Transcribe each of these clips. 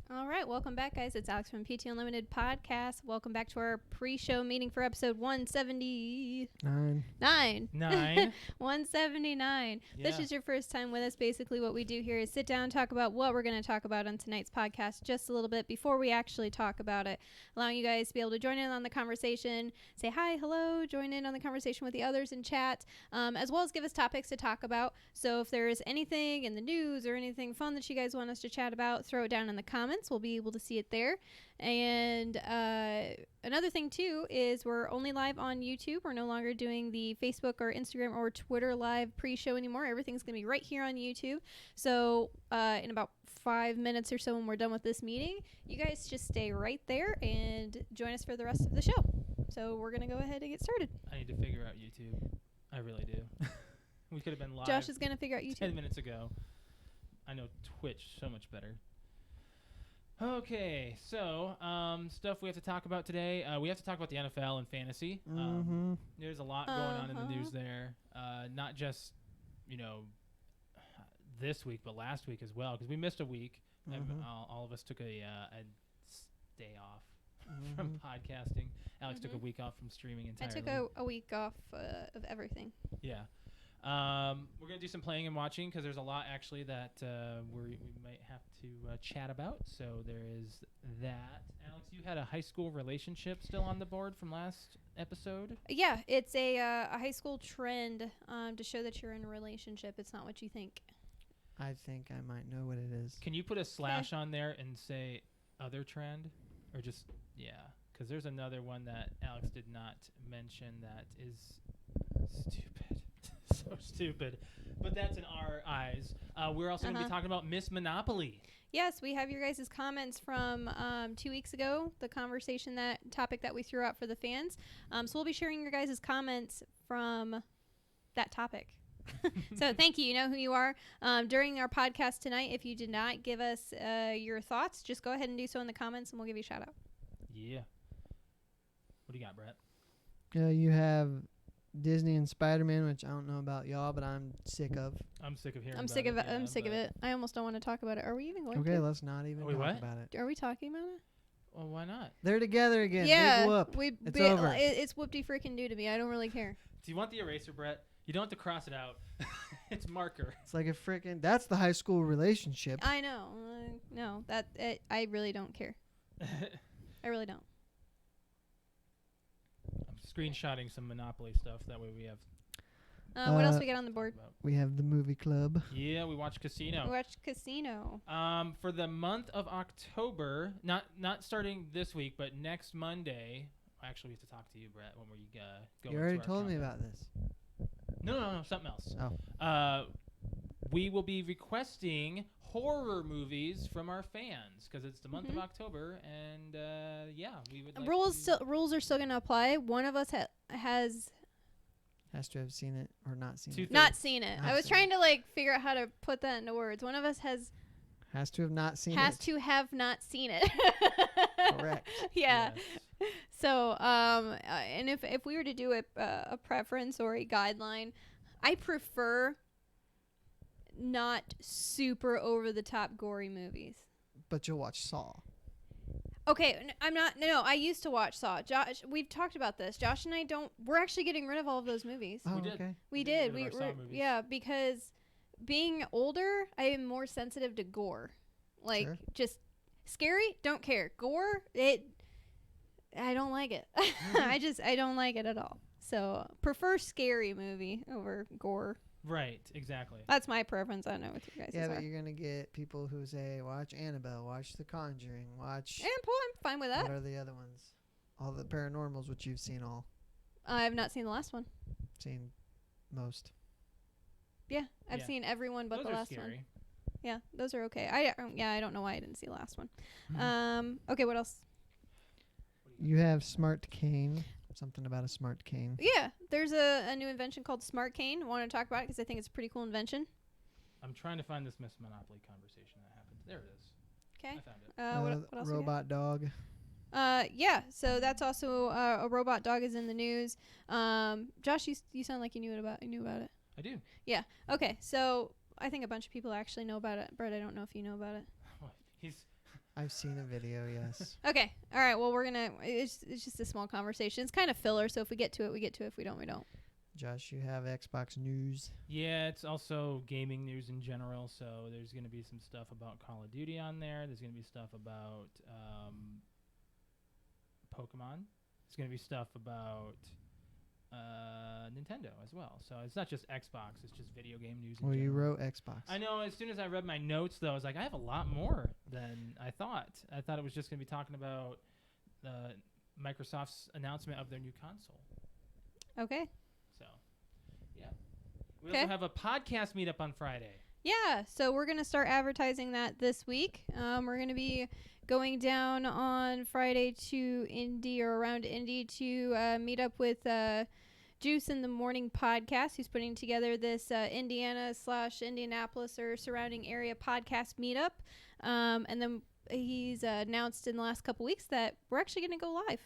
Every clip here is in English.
All right, welcome back, guys. It's Alex from PTOUnlimited podcast. Welcome back to our pre-show meeting for episode 179. 179. Yeah. This is your first time with us. Basically, what we do here is sit down and talk about what we're going to talk about on tonight's podcast just a little bit before we actually talk about it, allowing you guys to be able to join in on the conversation, say hi, hello, join in on the conversation with the others in chat, as well as give us topics to talk about. So if there's anything in the news or anything fun that you guys want us to chat about, throw it down in the comments. We'll be able to see it there. And another thing too is we're only live on YouTube. We're no longer doing the Facebook or Instagram or Twitter live pre-show anymore. Everything's gonna be right here on YouTube. So in about 5 minutes or so when we're done with this meeting, you guys just stay right there and join us for the rest of the show. So we're gonna go ahead and get started. I need to figure out YouTube. I really do. We could have been live. Josh is gonna figure out YouTube 10 minutes ago. I know Twitch so much better. Okay, so stuff we have to talk about today. We have to talk about the NFL and fantasy. There's a lot going on in the news there. Not just, this week, but last week as well, because we missed a week. All of us took a day off from podcasting. Alex took a week off from streaming entirely. I took a week off of everything. Yeah. We're going to do some playing and watching because there's a lot actually that we might have to chat about. So there is that. Alex, you had a high school relationship still on the board from last episode? Yeah, it's a high school trend to show that you're in a relationship. It's not what you think. I think I might know what it is. Can you put a slash on there and say other trend? Or just, yeah. Because there's another one that Alex did not mention that is stupid. So stupid, but that's in our eyes. We're also going to be talking about Miss Monopoly. Yes, we have your guys' comments from 2 weeks ago, the topic that we threw out for the fans. So we'll be sharing your guys' comments from that topic. So thank you. You know who you are. During our podcast tonight, if you did not give us your thoughts, just go ahead and do so in the comments and we'll give you a shout out. Yeah. What do you got, Brett? You have Disney and Spider-Man, which I don't know about y'all, but I'm sick of. I'm sick of hearing I'm sick of it. I almost don't want to talk about it. Are we even going to? Okay, let's not even talk about it. Are we talking about it? Well, why not? They're together again. Yeah. Big whoop. It's over. It's whoopty freaking do to me. I don't really care. Do you want the eraser, Brett? You don't have to cross it out. It's marker. It's like that's the high school relationship. I know. No, I really don't care. I really don't. I'm screenshotting some Monopoly stuff. That way we have... what else we got on the board? We have the movie club. Yeah, we watched Casino. For the month of October, not starting this week, but next Monday. Actually, we have to talk to you, Brett, when we go. You already told me about this. No, something else. Oh. We will be requesting horror movies from our fans because it's the month of October, and we would. Like rules are still going to apply. One of us has to have seen it or not seen it. Not seen it. I was trying to figure out how to put that into words. One of us has to have not seen it. Has to have not seen it. Correct. Yeah. Yes. So, and if we were to do a preference or a guideline, I prefer not super over the top gory movies. But you'll watch Saw. Okay, I'm not. No, I used to watch Saw. Josh, we've talked about this. Josh and I don't. We're actually getting rid of all of those movies. Oh, okay. We did. Yeah, because being older, I am more sensitive to gore. Just scary, don't care. Gore, I don't like it. I don't like it at all. So prefer scary movie over gore. Right, exactly. That's my preference. I don't know what you guys are. Yeah, but you're going to get people who say, watch Annabelle, watch The Conjuring, watch... And I'm fine with that. What are the other ones? All the paranormals, which you've seen all. I have not seen the last one. Seen most. Yeah, I've seen everyone but those the last scary. one. Yeah, those are okay. I don't know why I didn't see the last one. Okay, what else? You have Smart Cane. Something about a smart cane. Yeah, there's a new invention called Smart Cane. I want to talk about it because I think it's a pretty cool invention. I'm trying to find this Miss Monopoly conversation that happened. There it is. Okay. I found it. What else? Robot dog. Yeah. So that's also a robot dog is in the news. Josh, you sound like you knew about it. I do. Yeah. Okay. So I think a bunch of people actually know about it. Brett, I don't know if you know about it. I've seen a video, yes. Okay. All right. Well, it's just a small conversation. It's kind of filler. So if we get to it, we get to it. If we don't, we don't. Josh, you have Xbox news. Yeah, it's also gaming news in general. So there's going to be some stuff about Call of Duty on there. There's going to be stuff about Pokemon. There's going to be stuff about Nintendo as well. So it's not just Xbox. It's just video game news in Well, you general. wrote Xbox. I know. As soon as I read my notes, though, I was like, I have a lot more than I thought. I thought it was just going to be talking about Microsoft's announcement of their new console. Okay. So, yeah. We also have a podcast meetup on Friday. Yeah. So we're going to start advertising that this week. We're going to be going down on Friday to Indy or around Indy to meet up with Juice in the Morning podcast, who's putting together this Indiana/Indianapolis or surrounding area podcast meetup. And then he's announced in the last couple weeks that we're actually going to go live.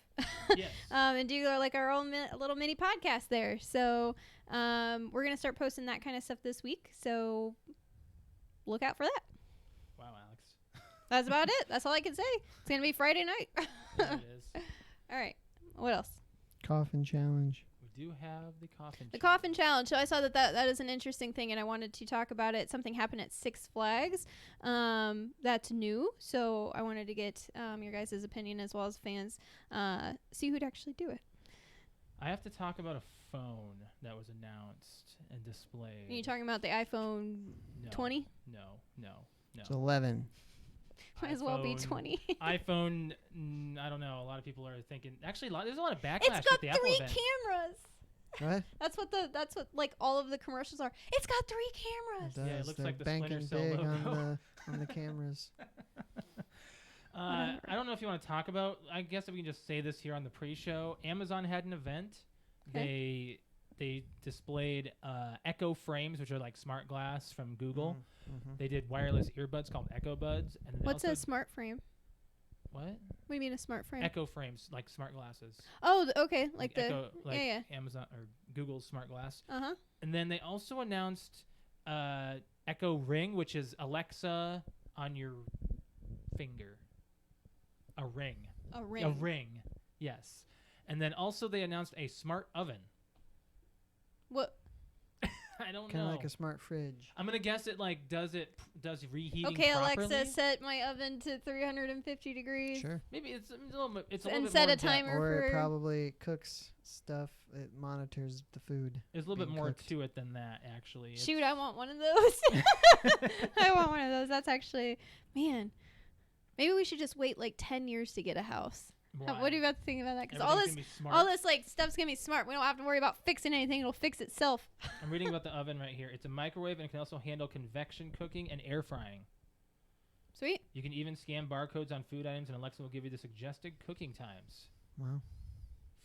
Yes. And do our own little mini podcast there. So we're going to start posting that kind of stuff this week. So look out for that. Wow, Alex. That's about it. That's all I can say. It's going to be Friday night. Yeah, it is. All right. What else? Coffin challenge. We do have the coffin. The coffin challenge. So I saw that is an interesting thing, and I wanted to talk about it. Something happened at Six Flags that's new. So I wanted to get your guys' opinion as well as fans, see who'd actually do it. I have to talk about a phone that was announced and displayed. Are you talking about the iPhone 20? No. It's 11. Might as well be 20. iPhone, I don't know. A lot of people are thinking. Actually, there's a lot of backlash It's got with the Apple 3 event. cameras. What? That's what like all of the commercials are. It's got 3 cameras. It does. Yeah, it looks They're like the banking Splinter Cell big logo. on the cameras. I don't know if you want to talk about. I guess if we can just say this here on the pre-show. Amazon had an event. Okay. They displayed Echo frames, which are like smart glass from Google. Mm-hmm. They did wireless earbuds called Echo Buds. And they What's also a smart frame? What? What do you mean a smart frame? Echo frames, like smart glasses. Oh, okay, like the Echo, like yeah. Amazon or Google's smart glass. Uh-huh. And then they also announced Echo Ring, which is Alexa on your finger. A ring. A ring. A ring, yes. And then also they announced a smart oven. What? I don't Kind know. of like a smart fridge. I'm gonna guess it like does reheating Okay, properly? Alexa, set my oven to 350 degrees. Sure. Maybe it's a little bit. It's a little And bit set more a in depth. timer. Or it for- probably cooks stuff. It monitors the food. There's a little bit being more cooked. to it than that, actually. Shoot, I want one of those. I want one of those. That's actually, man. Maybe we should just wait like 10 years to get a house. What do you about to think about that? Because all this like stuff's gonna be smart. We don't have to worry about fixing anything. It'll fix itself. I'm reading about the oven right here. It's a microwave and it can also handle convection cooking and air frying. Sweet. You can even scan barcodes on food items, and Alexa will give you the suggested cooking times Wow.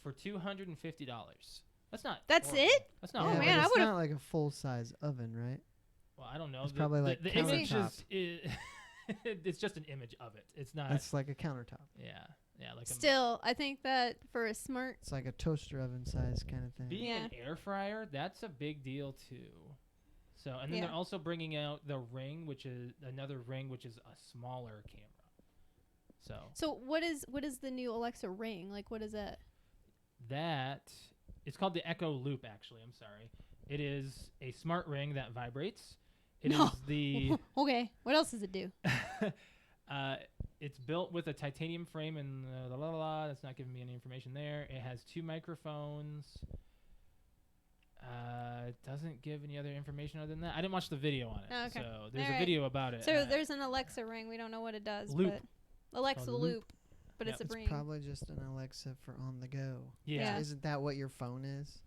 for $250. That's not. That's horrible. it? That's not. Oh, yeah, horrible. man, but I it's would've- not like a full size oven, right? Well, I don't know. It's probably like the image countertop. is. It's just an image of it. It's not. It's like a countertop. Yeah, like Still, I think that for a smart, It's like a toaster oven size kind of thing. being an air fryer. That's a big deal too. So, and then Yeah. they're also bringing out the ring, which is another ring, which is a smaller camera. So what is the new Alexa Ring? Like, what is that? that it's called the Echo Loop. Actually, I'm sorry. It is a smart ring that vibrates. It is No. the. Okay, what else does it do? It's built with a titanium frame and that's not giving me any information there. It has 2 microphones. It doesn't give any other information other than that. I didn't watch the video on it. Oh, okay. So there's All a right. video about it. So there's an Alexa Ring. We don't know what it does. Loop. But Alexa called Loop. Loop. But Yeah. it's a It's ring. probably just an Alexa for on the go. Yeah. Isn't that what your phone is?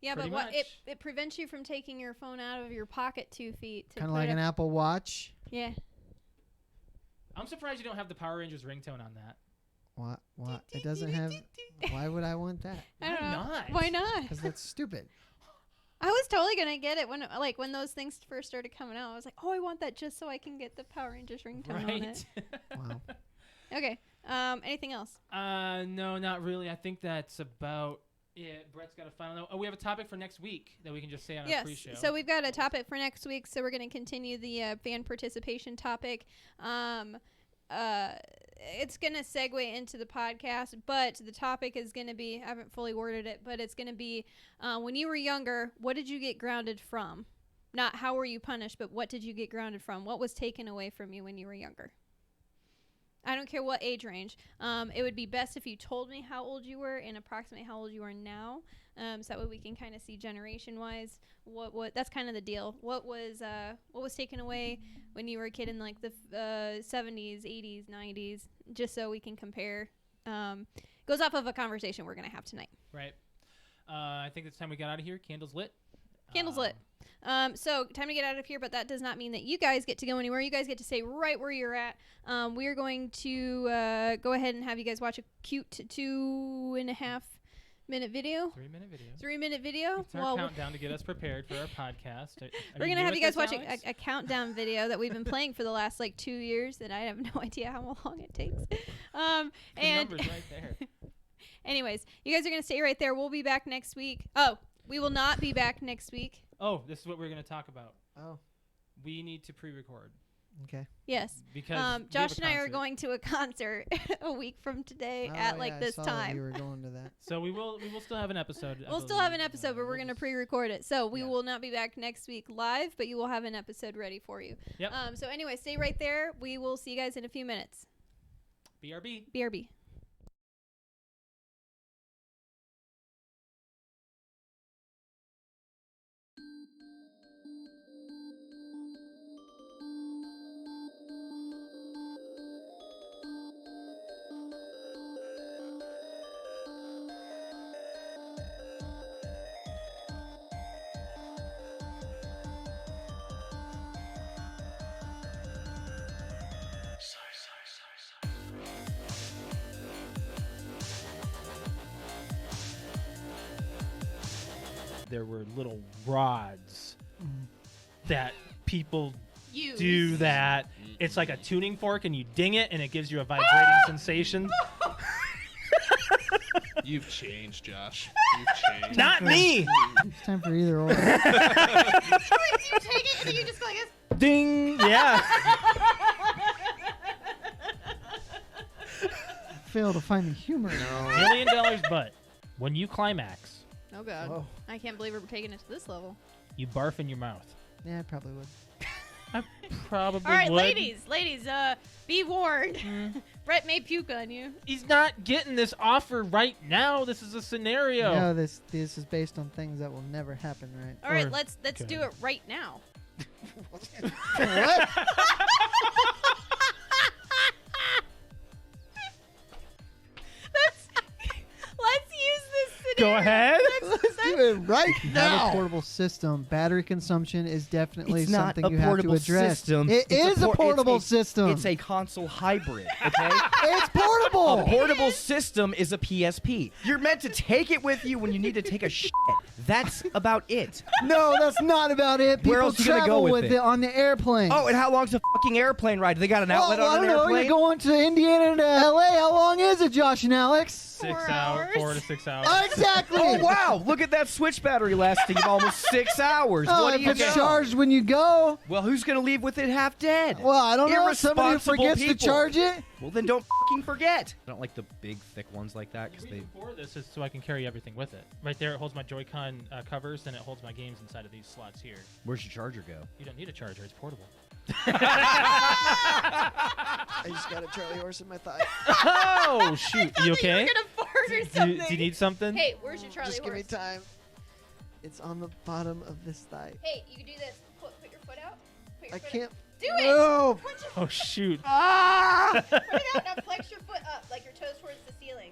Yeah, Pretty but what much. it prevents you from taking your phone out of your pocket 2 feet. To Kind of put like it an up. Apple Watch. Yeah. I'm surprised you don't have the Power Rangers ringtone on that. What? What? It doesn't have. Why would I want that? I don't Why know. not? Why not? Because that's stupid. I was totally gonna get it when those things first started coming out. I was like, oh, I want that just so I can get the Power Rangers ringtone on it. Right? Wow. Okay. Anything else? No, not really. I think that's about it. Brett's got a final note. Oh, we have a topic for next week that we can just say on our Yes. pre-show. So we've got a topic for next week. So we're gonna continue the fan participation topic. it's going to segue into the podcast, but the topic is going to be, I haven't fully worded it, but it's going to be when you were younger, what did you get grounded from? Not how were you punished, but what did you get grounded from? What was taken away from you when you were younger? I don't care what age range. It would be best if you told me how old you were and approximately how old you are now. So that way we can kind of see generation-wise what that's kind of the deal. What was taken away when you were a kid in like the 70s, 80s, 90s, just so we can compare. Goes off of a conversation we're going to have tonight. Right. I think it's time we got out of here. Candles lit. Candles lit. So time to get out of here, but that does not mean that you guys get to go anywhere. You guys get to stay right where you're at. We are going to go ahead and have you guys watch a cute 2.5 minute video. 3-minute video. 3-minute video. It's our countdown to get us prepared for our podcast. We're going to have you guys watch a countdown video that we've been playing for the last like 2 years, and I have no idea how long it takes. The number's right there. Anyways, you guys are going to stay right there. We'll be back next week. Oh, we will not be back next week. Oh, this is what we're going to talk about. Oh. We need to pre-record. Okay. Yes. Because Josh and I are going to a concert a week from today at like this time. You were going to that. So we will still have an episode. We'll still have an episode, but we're going to pre-record it. So we will not be back next week live, but you will have an episode ready for you. Yep. So anyway, stay right there. We will see you guys in a few minutes. BRB. BRB. There were little rods that people You. do that. It's like a tuning fork, and you ding it, and it gives you a vibrating sensation. You've changed, Josh. You've changed. Not me! It's time for either or. You take it and then you just go like this. Ding! Yeah. Fail to find the humor. No. $1 million, but when you climax, Oh, God. Whoa. I can't believe we're taking it to this level. you barf in your mouth. Yeah, I probably would. I probably All right, would. ladies, be warned. Brett may puke on you. He's not getting this offer right now. This is a scenario. No, this is based on things that will never happen, right? All right, Or- let's do it right now. What? Let's use this Go scenario. ahead. Let's do it right Have now. a portable system. Battery consumption is definitely It's not something a you have to portable address. system. It It's is a portable it's system. It's a console hybrid, okay? It's portable. A portable system is a PSP. You're meant to take it with you when you need to take a shit. That's about it. No, that's not about it. People Where else you gonna travel go with with it? it on the airplane. Oh, and how long's a fucking airplane ride? They got an outlet well, on I an don't know. airplane? You're going to Indiana to LA. How long is it, Josh and Alex? 6 hours. 4 to 6 hours. Exactly. Oh, wow. Look at that Switch battery lasting almost 6 hours. Oh, What do if you it's know? charged when you go. Well, who's going to leave with it half dead? Well, I don't know. Somebody who Irresponsible forgets to people. charge it. Well, then don't fucking forget. I don't like the big, thick ones like that The because they... reason for this is so I can carry everything with it. Right there, it holds my Joy-Con covers, and it holds my games inside of these slots here. Where's your charger go? You don't need a charger; it's portable. I just got a Charlie horse in my thigh. Oh shoot! You okay? You're gonna fart or Do something. you need something? Hey, where's your Charlie Just give me horse? time. It's on the bottom of this thigh. Hey, you can do this. Put your foot out. Put your I foot can't. Out. Do it. No. Put your Oh shoot! Ah! Put it out. Now flex your foot up, like your toes towards the ceiling.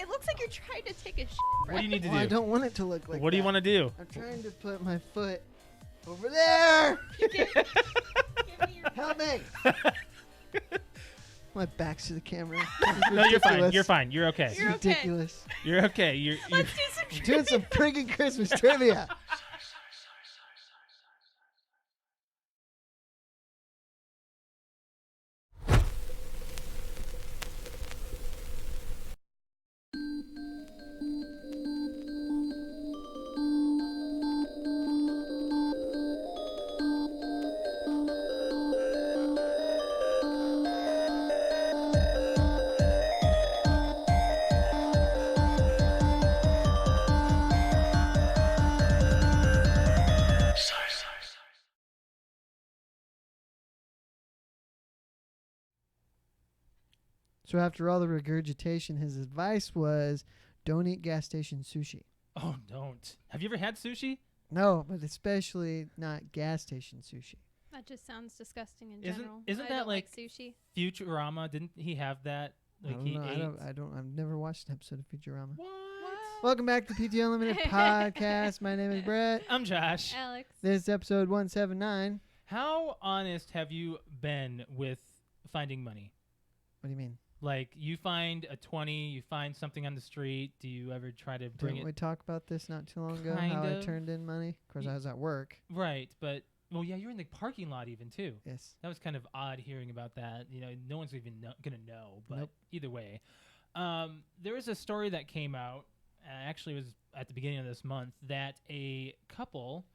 It looks like you're trying to take a shit. What do you need to Well, I do? don't want it to look like What do you that. want to do? I'm trying to put my foot over there. Give me your Help me. My back's to the camera. No, you're fine. Ridiculous. You're fine. You're okay. You're It's okay. ridiculous. You're okay. You're Let's do some Doing some friggin' Christmas trivia. So after all the regurgitation, his advice was, don't eat gas station sushi. Oh, don't. Have you ever had sushi? No, but especially not gas station sushi. That just sounds disgusting in Isn't- general. isn't I that don't like- sushi? Futurama, didn't he have that? I Like don't he know. ate. I've never watched an episode of Futurama. What? Welcome back to PTO Unlimited podcast. My name is Brett. I'm Josh. Alex. This is episode 179. How honest have you been with finding money? What do you mean? Like, you find a 20, you find something on the street. Do you ever try to bring Didn't it? we talk about this not too long ago? Kind How I of. turned in money? Of course, I was at work. Right, but well, yeah, you're in the parking lot even too. Yes. That was kind of odd hearing about that. You know, no one's even gonna know. But Nope. either way, there was a story that came out. Actually, it was at the beginning of this month that a couple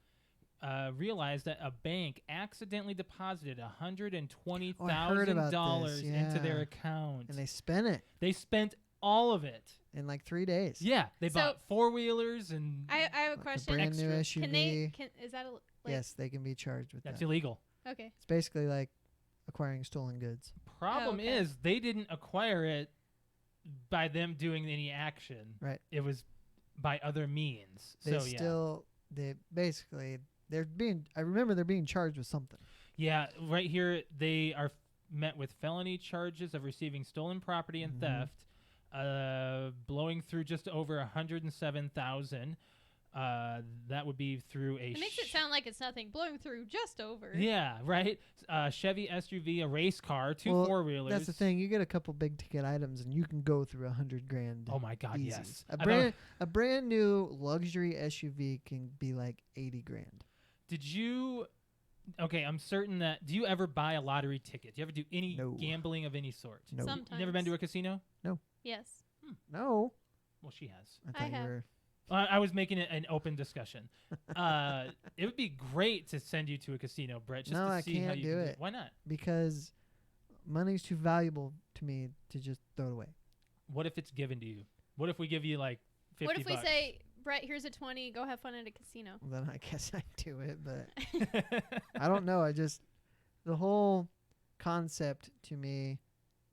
realized that a bank accidentally deposited $120,000 into their yeah. account. And they spent it They spent all of it. in like 3 days. Yeah, they So- bought four-wheelers and I have a Like question. a brand new extra. SUV. Is that like, Yes, they can be charged with that's that. illegal. okay? It's basically like acquiring stolen goods. Problem okay. is they didn't acquire it by them doing any action. Right. It was by other means. They so yeah. still, I remember they're being charged with something. Yeah, right here they are met with felony charges of receiving stolen property and Mhm. theft, blowing through just over 107,000. That would be through a It makes it sound like it's nothing. Blowing through just over. yeah, right. Chevy SUV, a race car, two Well, four-wheelers. That's the thing. You get a couple big ticket items, and you can go through $100,000. Oh my God, easy. yes. A brand new luxury SUV can be like $80,000. Did you? Okay, I'm certain that. Do you ever buy a lottery ticket? Do you ever do any No. gambling of any sort? No. Sometimes. You never been to a casino? Yes. No, Well, she has. I thought you have. were. I was making it an open discussion. It would be great to send you to a casino, Brett, just No, to I see how can't you do can it. Why not? Because money's too valuable to me to just throw it away. What if it's given to you? What if we give you like 50 What if we bucks? say, Brett, here's a 20. Go have fun at a casino. Well, then I guess I do it, but I don't know. The whole concept to me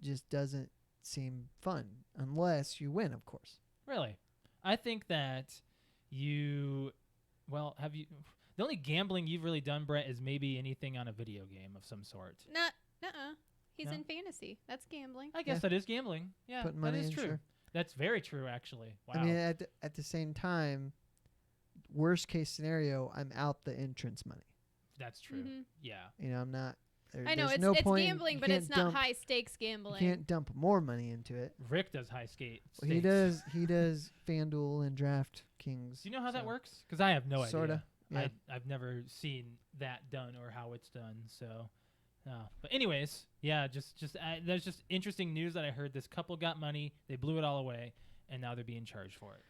just doesn't seem fun unless you win, of course. Really? I think that have you, the only gambling you've really done, Brett, is maybe anything on a video game of some sort. Nuh-uh. He's No? in fantasy. That's gambling. I guess Yeah. that is gambling. Yeah, Putting that money is in, true. sure. That's very true, actually. Wow. I mean, at the same time, worst case scenario, I'm out the entrance money. That's true. Mhm. Yeah. You know, I'm not. I know there's it's no point, gambling, you but can't it's not dump- high stakes You gambling. can't dump more money into it. Rick does high skate. Well, he stakes. does. He does FanDuel and DraftKings. Do you know how that so- works? Because I have no Sorta, idea. yeah. I've never seen that done or how it's done. So, but anyways, yeah, there's just interesting news that I heard. This couple got money, they blew it all away, and now they're being charged for it.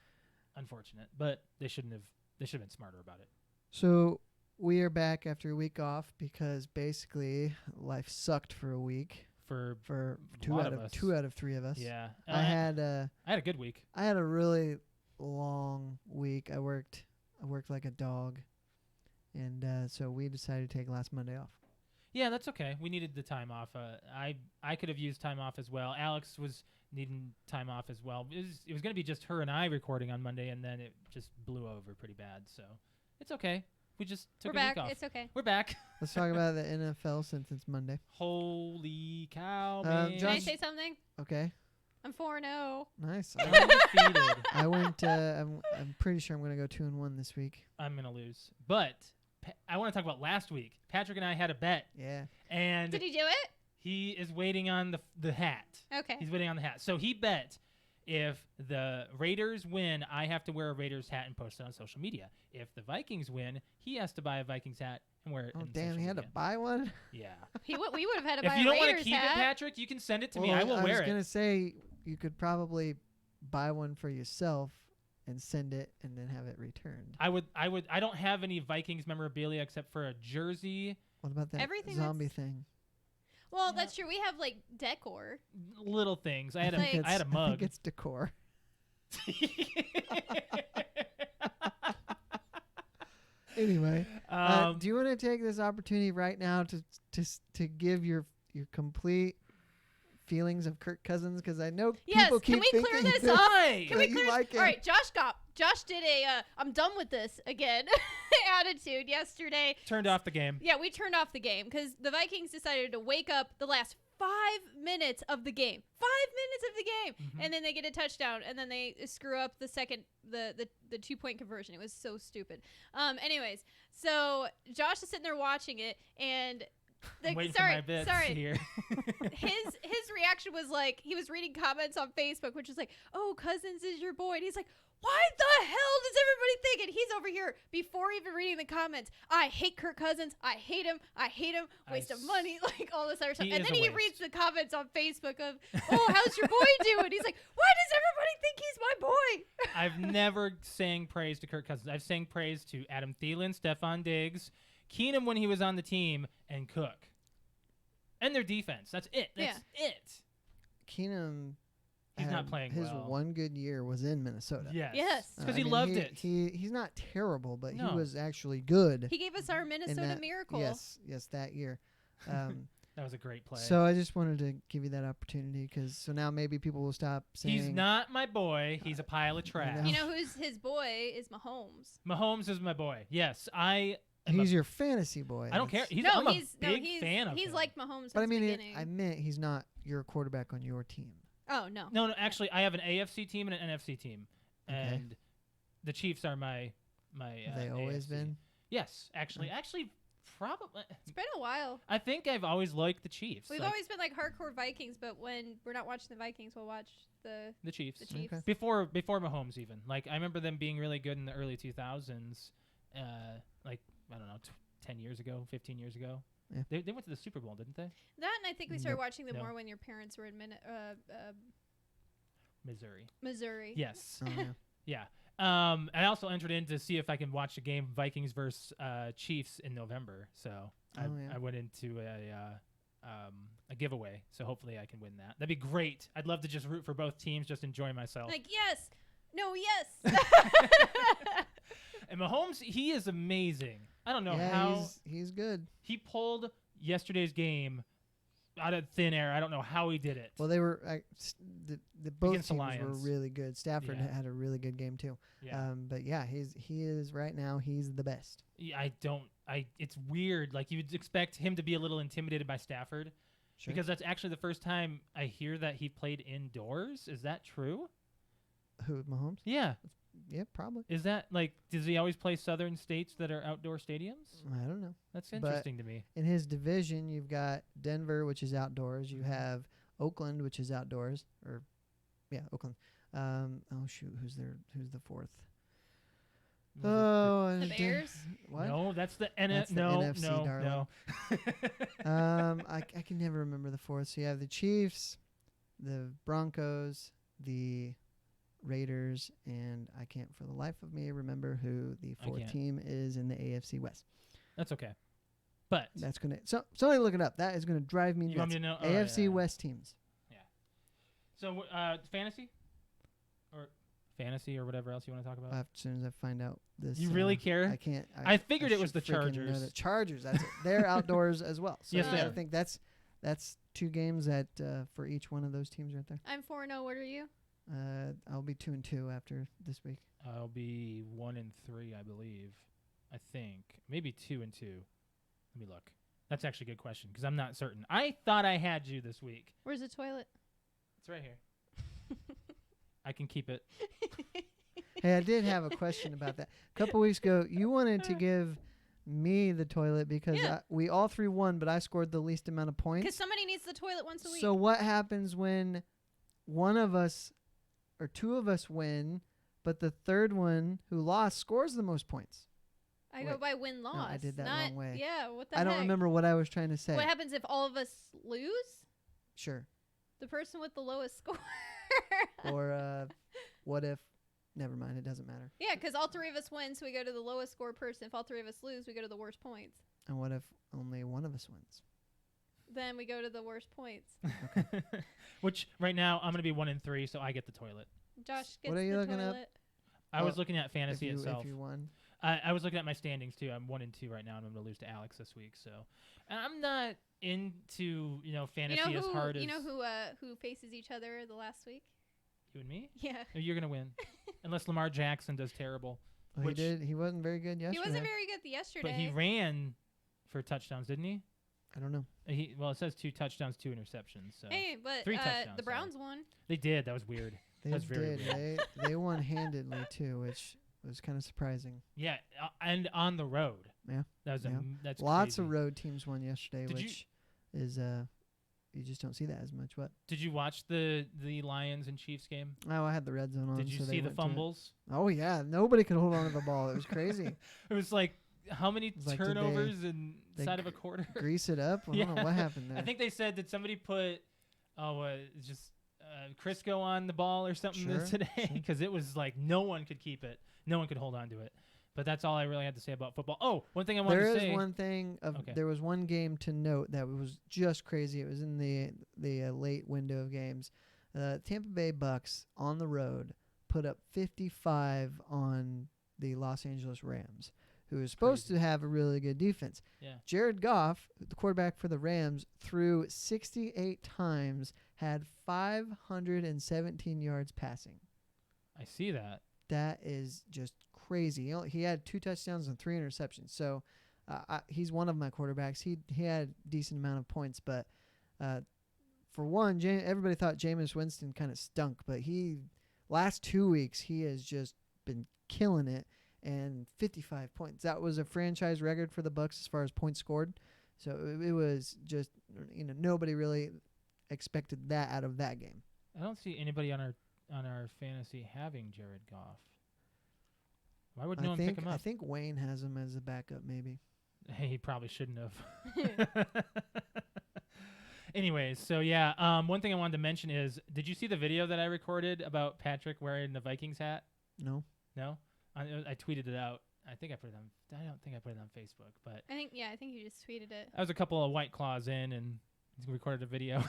Unfortunate, but they should have been smarter about it. So we are back after a week off because basically life sucked for a week For for A two lot out of of us. 3 of us. yeah, I had I had a good week. a really long week. I worked like a dog, and so we decided to take last Monday off. Yeah, that's okay. We needed the time off. I could have used time off as well. Alex was needing time off as well. It was going to be just her and I recording on Monday, and then it just blew over pretty bad. So it's okay. We just took We're a back. week off. It's okay. We're back. Let's talk about the NFL since it's Monday. Holy cow, Um, man! Can I Josh- say something? Okay, I'm 4-0. nice. Undefeated. I went. I'm pretty sure I'm gonna go 2-1 this week. I'm going to lose. But I want to talk about last week. Patrick and I had a bet, Yeah. and Did he do it? he is waiting on the hat. Okay. He's waiting on the hat. So he bet if the Raiders win, I have to wear a Raiders hat and post it on social media. If the Vikings win, he has to buy a Vikings hat and wear it Oh on damn! social He had to media. buy one. Yeah. we would have had to If buy you a don't want to Raiders keep hat. it, Patrick, you can send it to me. Well, I will I wear was it. gonna say you could probably buy one for yourself and send it, and then have it returned. I don't have any Vikings memorabilia except for a jersey, What about that Everything zombie that's- thing? Well, Yeah. that's true. We have like decor. little things. I had Like- a I had a I mug. think it's decor. Anyway, do you want to take this opportunity right now to give your complete feelings of Kirk Cousins? Because I know Yes, people keep can we thinking clear this that, up? Why? Can we that you clear like him. All right, Josh did a I'm done with this again attitude yesterday. Turned off the game. Yeah, we turned off the game because the Vikings decided to wake up the last 5 minutes of the game. 5 minutes of the game. Mhm. And then they get a touchdown, and then they screw up the 2-point conversion. It was so stupid. Anyways, so Josh is sitting there watching it, and I'm waiting for my bits here. his reaction was like, he was reading comments on Facebook, which was like, "Oh, Cousins is your boy," and he's like, "Why the hell does everybody think?" And he's over here before even reading the comments. I hate Kirk Cousins. I hate him. Waste of money, like all this other stuff. He And is then a he waste. reads the comments on Facebook of, "Oh, how's your boy doing?" He's like, "Why does everybody think he's my boy?" I've never sang praise to Kirk Cousins. I've sang praise to Adam Thielen, Stephon Diggs, Keenum when he was on the team, and Cook. And their defense. That's it. That's it. Keenum. He's not had playing his well. one good year was in Minnesota. Yes. Yes. Because I he mean, loved it. He's not terrible, but No. he was actually good. He gave us our in Minnesota that- miracle. Yes, that year. That was a great play. So I just wanted to give you that opportunity because so now maybe people will stop saying He's not my boy. He's a pile of trash. You know who's his boy is Mahomes. Mahomes is my boy. Yes, I. he's your fantasy boy. I don't care. That's- I'm a big he's fan of he's him. like Mahomes. But I since mean, the beginning. I meant he's not your quarterback on your team. Oh no. No, actually, I have an AFC team and an NFC team, Okay. and the Chiefs are my. Have they always AFC. been? Yes, actually, probably. It's been a while. I think I've always liked the Chiefs. We've like, always been like hardcore Vikings, but when we're not watching the Vikings, we'll watch the the Chiefs. Chiefs. Okay. Before Mahomes even. Like I remember them being really good in the early 2000s. Like I don't know, 10 years ago, 15 years ago. Yeah. They went to the Super Bowl, didn't they? That, and I think we started Nope. watching them No. more when your parents were in Missouri. Missouri. Yes. Oh, yeah. Yeah. I also entered in to see if I can watch the game Vikings versus Chiefs in November. So Oh, yeah. I went into a giveaway. So hopefully I can win that. That'd be great. I'd love to just root for both teams, just enjoy myself. Like yes, no, yes. And Mahomes, he is amazing. I don't know Yeah, how he's good. he pulled yesterday's game out of thin air. I don't know how he did it. Well, they were the both Against the teams were Lions. really good. Stafford Yeah. had a really good game too. Yeah. But yeah, he is right now. He's the best. Yeah, it's weird. Like, you'd expect him to be a little intimidated by Stafford Sure. because that's actually the first time I hear that he played indoors. Is that true? Who, Mahomes? Yeah. Yeah, probably. Is that, like, does he always play southern states that are outdoor stadiums? I don't know. That's But- interesting to me. In his division, you've got Denver, which is outdoors. You Mhm. have Oakland, which is outdoors. Oakland. Oh shoot, who's the fourth? Was it Oh, The Dan- Bears? What? No, that's the That's the no, NFC, no, darling. no. I can never remember the fourth. So you have the Chiefs, the Broncos, the Raiders, and I can't for the life of me remember who the I fourth can't. team is in the AFC West. That's okay. But That's gonna somebody look it up. That is gonna drive me you want nuts. me to know? Oh, AFC yeah. West teams. So, fantasy or whatever else you want to talk about? As soon as I find out this, You really care? I can't. I figured it was should the freaking know Chargers. that. Chargers. That's it. They're outdoors as well. So Yes, they I are. think that's 2 games that for each one of those teams right there. I'm 4-0. What are you? I'll be 2-2 after this week. I'll be 1-3, I believe. I think maybe 2-2. Let me look. That's actually a good question because I'm not certain. I thought I had you this week. Where's the toilet? It's right here. I can keep it. Hey, I did have a question about that. A couple weeks ago, you wanted to give me the toilet because Yeah. we all 3 won, but I scored the least amount of Because points. somebody needs the toilet once a week. So what happens when one of us or 2 of us win, but the third one who lost scores the most points? I go wait. by win-loss. No, I did that not, wrong way. Yeah, what the I don't heck? remember what I was trying to say. What happens if all of us lose? Sure. The person with the lowest score. Or what if? Never mind. It doesn't matter. Yeah, because all 3 of us win, so we go to the lowest score person. If all 3 of us lose, we go to the worst points. And what if only one of us wins? Then we go to the worst points. Which right now I'm going to be 1-3, so I get the toilet. Josh gets What are you the looking up? toilet. I was Well, looking at fantasy if itself. you won. I was looking at my standings too. I'm 1-2 right now, and I'm going to lose to Alex this week. So, and I'm not into fantasy as hard as who faces each other the last week. you and me. Yeah. You're going to win, unless Lamar Jackson does terrible. Well, he did. He wasn't very good yesterday. He wasn't very good yesterday. But he ran for touchdowns, didn't he? I don't know. It says 2 touchdowns, 2 interceptions. So hey, but 3 touchdowns. the Browns won. They did. That was weird. They That's very did. weird. They won handedly too, which was kind of surprising. Yeah, and on the road. Yeah. That's Lots crazy. of road teams won yesterday, Did which is you just don't see that as much. What? Did you watch the Lions and Chiefs game? Oh, I had the red zone on. Did you so they see the went to it. fumbles? Oh yeah, nobody could hold on to the ball. It was crazy. It was like how many was like, did turnovers they inside of a quarter? Grease it up. I don't know what happened there. I think they said that somebody put just Crisco on the ball or something Sure, today because it was like no one could keep it. No one could hold on to it. But that's all I really had to say about football. Oh, one thing I wanted to say. There is one thing. Okay. There was one game to note that was just crazy. It was in the late window of games. Tampa Bay Bucks on the road put up 55 on the Los Angeles Rams, who is supposed to have a really good defense. Yeah. Jared Goff, the quarterback for the Rams, threw 68 times, had 517 yards passing. I see that. That is just crazy. He had 2 touchdowns and 3 interceptions. So he's one of my quarterbacks. He had a decent amount of points, but for one, everybody thought Jameis Winston kind of stunk, but last 2 weeks he has just been killing it, and 55 points. That was a franchise record for the Bucks as far as points scored. So it was just nobody really expected that out of that game. I don't see anybody on our fantasy having Jared Goff. Why would no one pick him up? I think Wayne has him as a backup, maybe. Hey, he probably shouldn't have. Anyways, so yeah, one thing I wanted to mention is, did you see the video that I recorded about Patrick wearing the Vikings hat? No. No? I tweeted it out. I don't think I put it on Facebook, but I think you just tweeted it. I was a couple of White Claws in and recorded a video.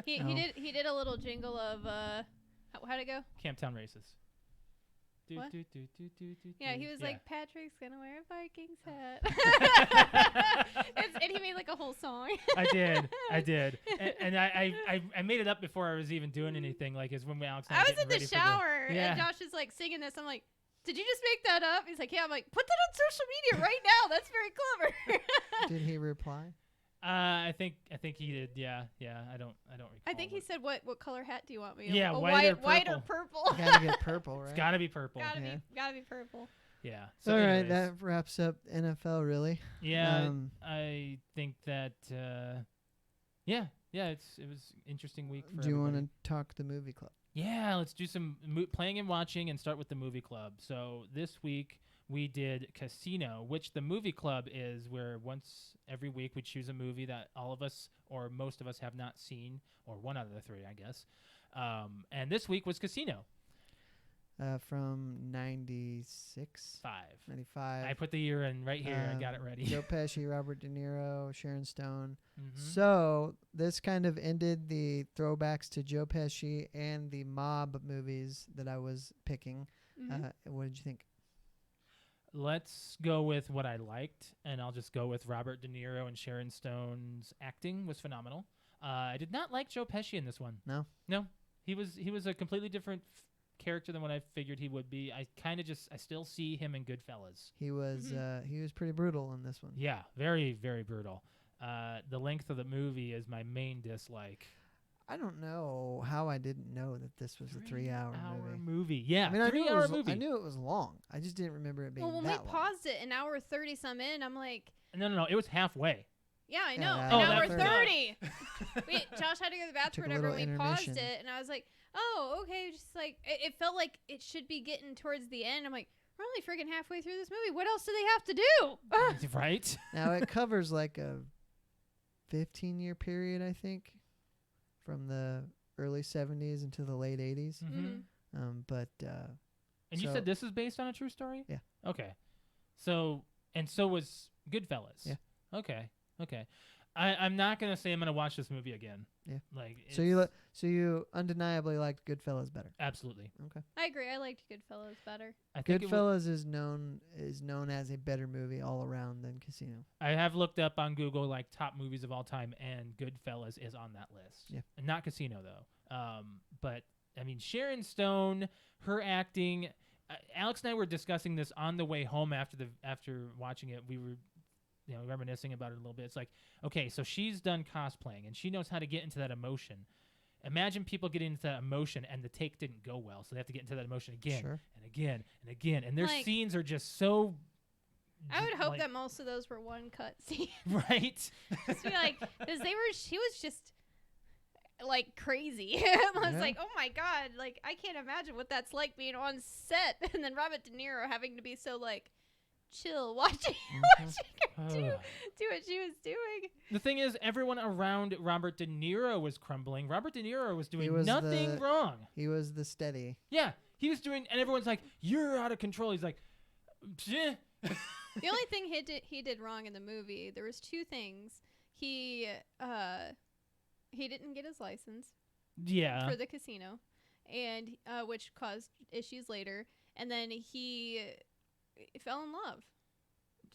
He did a little jingle of how'd it go? Camptown Races. What? Yeah, he was like, Patrick's gonna wear a Vikings hat. And he made like a whole song. I did. And I made it up before I was even doing anything. Like, it's when Alex and I was in the shower, and Josh is like singing this. I'm like, did you just make that up? He's like, yeah. I'm like, put that on social media right now. That's very clever. Did he reply? I think he did. Yeah. I don't recall. I think he said, "What color hat do you want me?" Yeah, white or purple. Gotta get purple, right? It's gotta be purple. Gotta be purple. Yeah. So all right, that wraps up NFL. Really. Yeah, I think that. Yeah. It was an interesting week. For do you want to talk the movie club? Yeah, let's do some playing and watching, and start with the movie club. So this week we did Casino, which the movie club is where once every week we choose a movie that all of us or most of us have not seen, or one out of the 3, I guess. And this week was Casino. From 96? 95. I put the year in right here. I got it ready. Joe Pesci, Robert De Niro, Sharon Stone. Mm-hmm. So this kind of ended the throwbacks to Joe Pesci and the mob movies that I was picking. Mm-hmm. What did you think? Let's go with what I liked, and I'll just go with Robert De Niro and Sharon Stone's acting was phenomenal. I did not like Joe Pesci in this one. No? He was a completely different character than what I figured he would be. I still see him in Goodfellas. He was pretty brutal in this one. Yeah, very, very brutal. The length of the movie is my main dislike. I don't know how I didn't know that this was a 3-hour movie. Yeah, I mean, 3-hour movie. I knew it was long. I just didn't remember it being well, when that we long. paused it, an hour 30 some in, I'm like, No, it was halfway. yeah, I know, Yeah, an hour that's 30. Josh had to go to the bathroom Took or a whatever. We little paused intermission. it, and I was like, oh, okay. Just like it felt like it should be getting towards the end. I'm like, we're only freaking halfway through this movie. What else do they have to do? Right? Now it covers like a 15-year period, I think, from the early 70s into the late 80s. Mm-hmm. And you so- said this is based on a true story? Yeah. Okay. So was Goodfellas. Yeah. Okay. I'm not gonna say I'm gonna watch this movie again. Yeah. Like So you undeniably liked Goodfellas better. absolutely. Okay. I agree. I liked Goodfellas better. I think Goodfellas is known as a better movie all around than Casino. I have looked up on Google like top movies of all time, and Goodfellas is on that list. Yeah. And not Casino though. But I mean Sharon Stone, her acting. Alex and I were discussing this on the way home after watching it. We were, reminiscing about it a little bit. It's like, okay, so she's done cosplaying and she knows how to get into that emotion. Imagine people getting into that emotion and the take didn't go well, so they have to get into that emotion again and again and again, and their scenes are just so. I would hope that most of those were one cut scenes. Right. Just be like, because she was just like crazy. I was like, oh my god, like I can't imagine what that's like being on set, and then Robert De Niro having to be so like chill watching her do what she was doing. The thing is, everyone around Robert De Niro was crumbling. Robert De Niro was doing was nothing wrong. He was the steady. Yeah, he was doing, and everyone's like, "You're out of control." He's like, "Pshh." The only thing he did wrong in the movie, there was two things. He didn't get his license Yeah. for the casino, and which caused issues later. And then he fell in love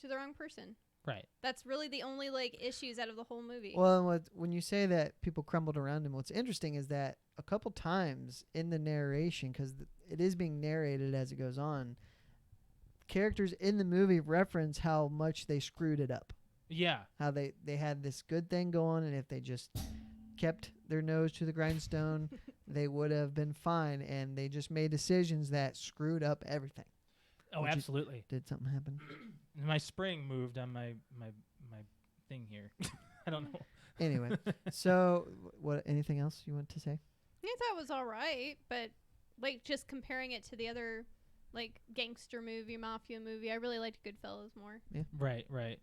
to the wrong person. Right. That's really the only like issues out of the whole movie. Well, when you say that people crumbled around him, what's interesting is that a couple times in the narration, because it is being narrated as it goes on, characters in the movie reference how much they screwed it up. Yeah. How they had this good thing going, and if they just kept their nose to the grindstone, they would have been fine, and they just made decisions that screwed up everything. Oh, absolutely. Did something happen? My spring moved on my thing here. I don't know. Anyway, so what? Anything else you want to say? I thought it was all right, but like just comparing it to the other like gangster movie, mafia movie, I really liked Goodfellas more. Yeah. Right. Right.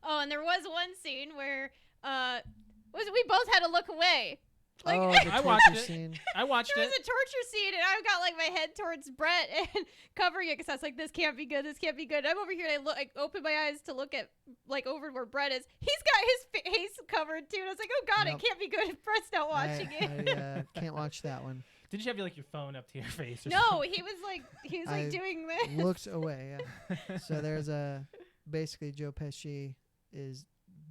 Oh, and there was one scene where we both had to look away. Like, the I watched torture it. scene. I watched there it. was a torture scene, and I got like my head towards Brett and covering it because I was like, "This can't be good. This can't be good." I'm over here, and I open my eyes to look at like over where Brett is. He's got his face covered too, and I was like, "Oh God, Nope. it can't be good." Brett's not watching it. I can't watch that one. Did you have like your phone up to your face? Or No, something? he was like I doing this. Looks away. Yeah. So there's basically Joe Pesci is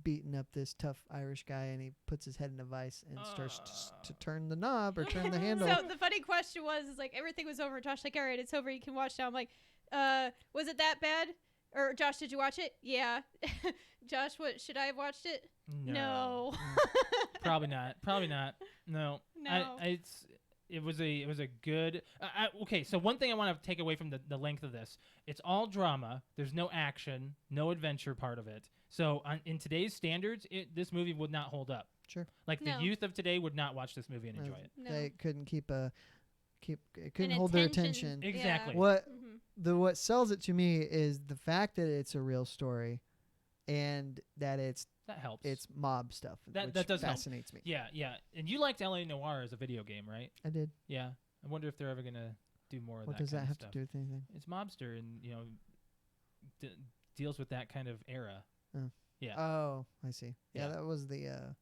beating up this tough Irish guy, and he puts his head in a vice and starts to turn the knob or turn the handle. So the funny question was, is like everything was over. Josh like, all right, it's over. You can watch now. I'm like, was it that bad? Or Josh, did you watch it? Yeah. Josh, what should I have watched it? No. Probably not. Probably not. No. No. It was a good. Okay, so one thing I want to take away from the length of this, it's all drama. There's no action, no adventure part of it. So in today's standards, this movie would not hold up. Sure. Like No. the youth of today would not watch this movie and enjoy it. No. They couldn't it couldn't An hold their attention. attention. Exactly. Mhm. What sells it to me is the fact that it's a real story, and that That helps. it's mob stuff. That which does help. fascinates me. Yeah, yeah. And you liked LA Noire as a video game, right? I did. Yeah. I wonder if they're ever gonna do more of What that. does that kind have of stuff. to do with anything? It's mobster, and deals with that kind of era. Yeah. Oh, I see. Yeah, Yeah. that was the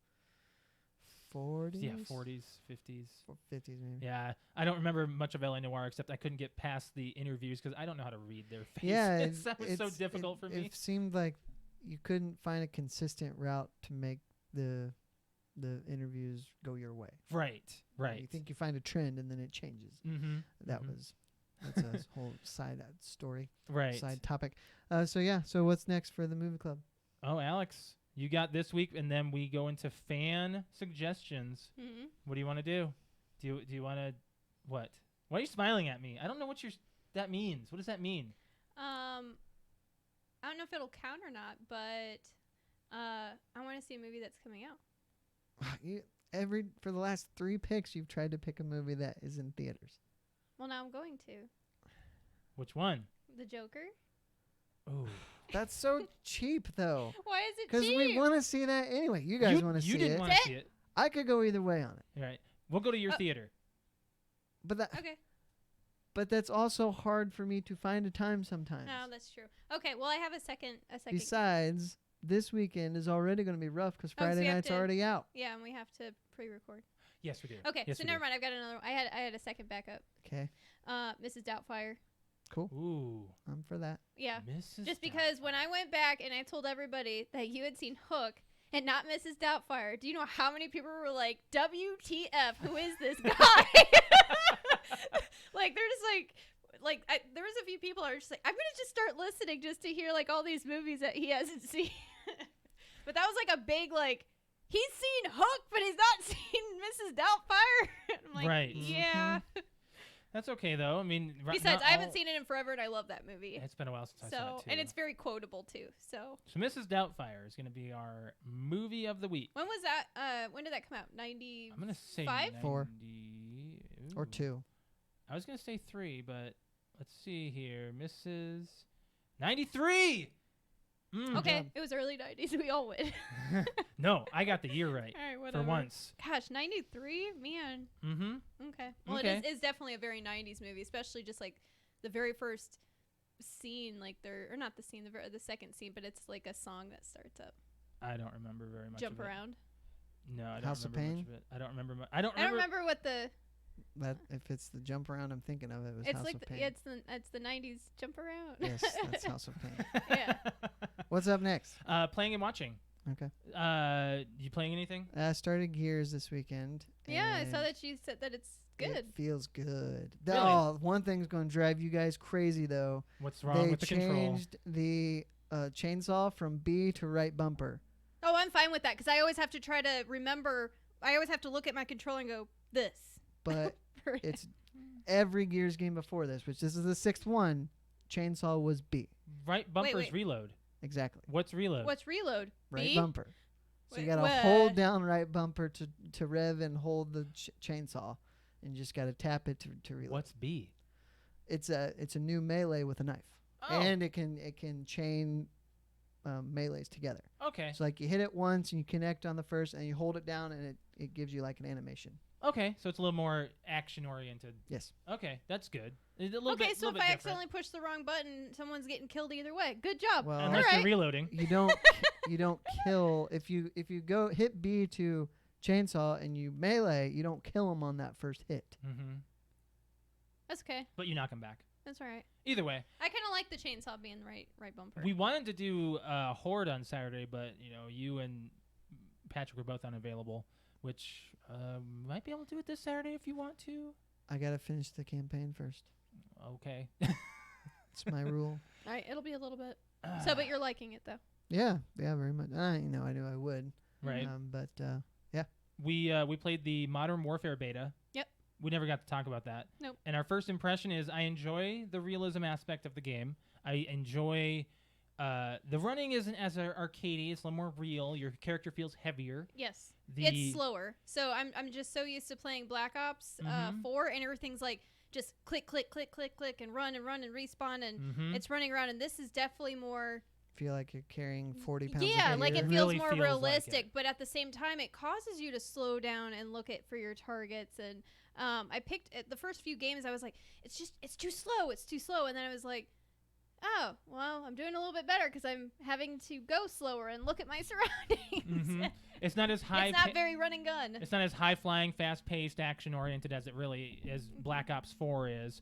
40s. Yeah, 40s, 50s. 50s maybe. Yeah, I don't remember much of LA Noire except I couldn't get past the interviews because I don't know how to read their faces. Yeah, that was so difficult for me. It seemed like you couldn't find a consistent route to make the interviews go your way. Right. You think you find a trend and then it changes. Mm-hmm. That's a whole side story, right. side topic. So what's next for the movie club? Oh, Alex, you got this week, and then we go into fan suggestions. Mhm. What do you want to do? Do you want to what? Why are you smiling at me? I don't know what that means. What does that mean? I don't know if it'll count or not, but I want to see a movie that's coming out. For the last 3 picks, you've tried to pick a movie that is in theaters. Well, now I'm going to. Which one? The Joker. Oh, That's so cheap, though. Why is it Because cheap? we want to see that anyway. You guys want to see You didn't it. want to see it. I could go either way on it. Right. We'll go to your theater. But Okay. but that's also hard for me to find a time sometimes. No, that's true. Okay, well, I have a second. Besides, this weekend is already going to be rough because Oh, so Friday you have night's to- already out. Yeah, and we have to pre-record. Yes, we do. Okay, Yes, so we never do. mind. I've got another. I had a second backup. Okay, Mrs. Doubtfire. cool. Ooh, I'm for that. Yeah. Mrs. Just because when I went back and I told everybody that you had seen Hook and not Mrs. Doubtfire, do you know how many people were like, WTF, who is this guy? Like, they're just there was a few people who are just like, I'm going to just start listening just to hear, like, all these movies that he hasn't seen. But that was, like, a big, like, he's seen Hook, but he's not seen Mrs. Doubtfire. I'm like, Right. yeah. That's okay though. I mean, Besides, I haven't seen it in forever, and I love that movie. It's been a while since I saw So, it too. and it's very quotable, too. So Mrs. Doubtfire is going to be our movie of the week. when was that? When did that come out? 90. I'm going to say 5? 4. 90 Or ooh. 2. I was going to say 3, but let's see here. Mrs. 93. Okay, job. it was early 90s. We all win. No, I got the year right All right, for whatever. once. Gosh, 93? Man. Mm-hmm. Okay. Well, Okay. it's definitely a very 90s movie, especially just like the very first scene, like or not the scene, the second scene, but it's like a song that starts up. I don't remember very much. Jump of it. around. No, I don't House of remember much Pain? of it. I don't remember. I don't I don't remember. remember what the. That if it's the jump around I'm thinking of, it was It's House like of Pain. it's the 90s jump around. Yes, that's House of Pain. Yeah. What's up next? Playing and watching. Okay. You playing anything? I started Gears this weekend. Yeah, I saw and that you said that it's good. It feels good. Really? Oh, one thing's going to drive you guys crazy though. What's wrong They with the control? changed the chainsaw from B to right bumper. Oh, I'm fine with that because I always have to try to remember. I always have to look at my controller and go this. But it's every Gears game before this, which this is the 6th one. Chainsaw was B. Right bumper's wait. reload. Exactly. What's reload? What's reload? Right B? bumper. So you Wait, got to what? hold down right bumper to rev and hold the chainsaw, and you just got to tap it to reload. What's B? It's a new melee with a knife, Oh, and it can chain melees together. okay. So like you hit it once and you connect on the first, and you hold it down, and it gives you like an animation. Okay, so it's a little more action oriented. Yes. Okay, that's good. It's a little Okay, bit, so little if bit I different. accidentally push the wrong button, someone's getting killed either way. Good job. Well, Unless Alright. you're reloading. you don't kill if you go hit B to chainsaw and you melee, you don't kill him on that first hit. Mm-hmm. That's okay. But you knock him back. That's all right. Either way, I kind of like the chainsaw being the right bumper. we wanted to do Horde on Saturday, but you and Patrick were both unavailable, which might be able to do it this Saturday if you want to. I gotta finish the campaign first. Okay. It's my rule. All right, it'll be a little bit. So, but you're liking it though. Yeah, very much. I knew I would. Right. But We played the Modern Warfare beta. Yep. We never got to talk about that. Nope. And our first impression is I enjoy the realism aspect of the game. I enjoy the running isn't as arcadey. It's a little more real. Your character feels heavier. Yes. The It's slower. So I'm just so used to playing Black Ops Mhm. 4, and everything's like just click, click, click, click, click, and run and respawn, and Mhm. it's running around. And this is definitely more. feel like you're carrying 40 pounds. Yeah, of like it gear. feels Really more feels like realistic, it. but at the same time, it causes you to slow down and look at for your targets. And I picked the first few games. I was like, it's too slow, and then I was like, oh, well, I'm doing a little bit better because I'm having to go slower and look at my surroundings. Mhm. It's not as high. It's not very run and gun. It's not as high flying, fast paced, action oriented as it really is. Black Ops 4 is.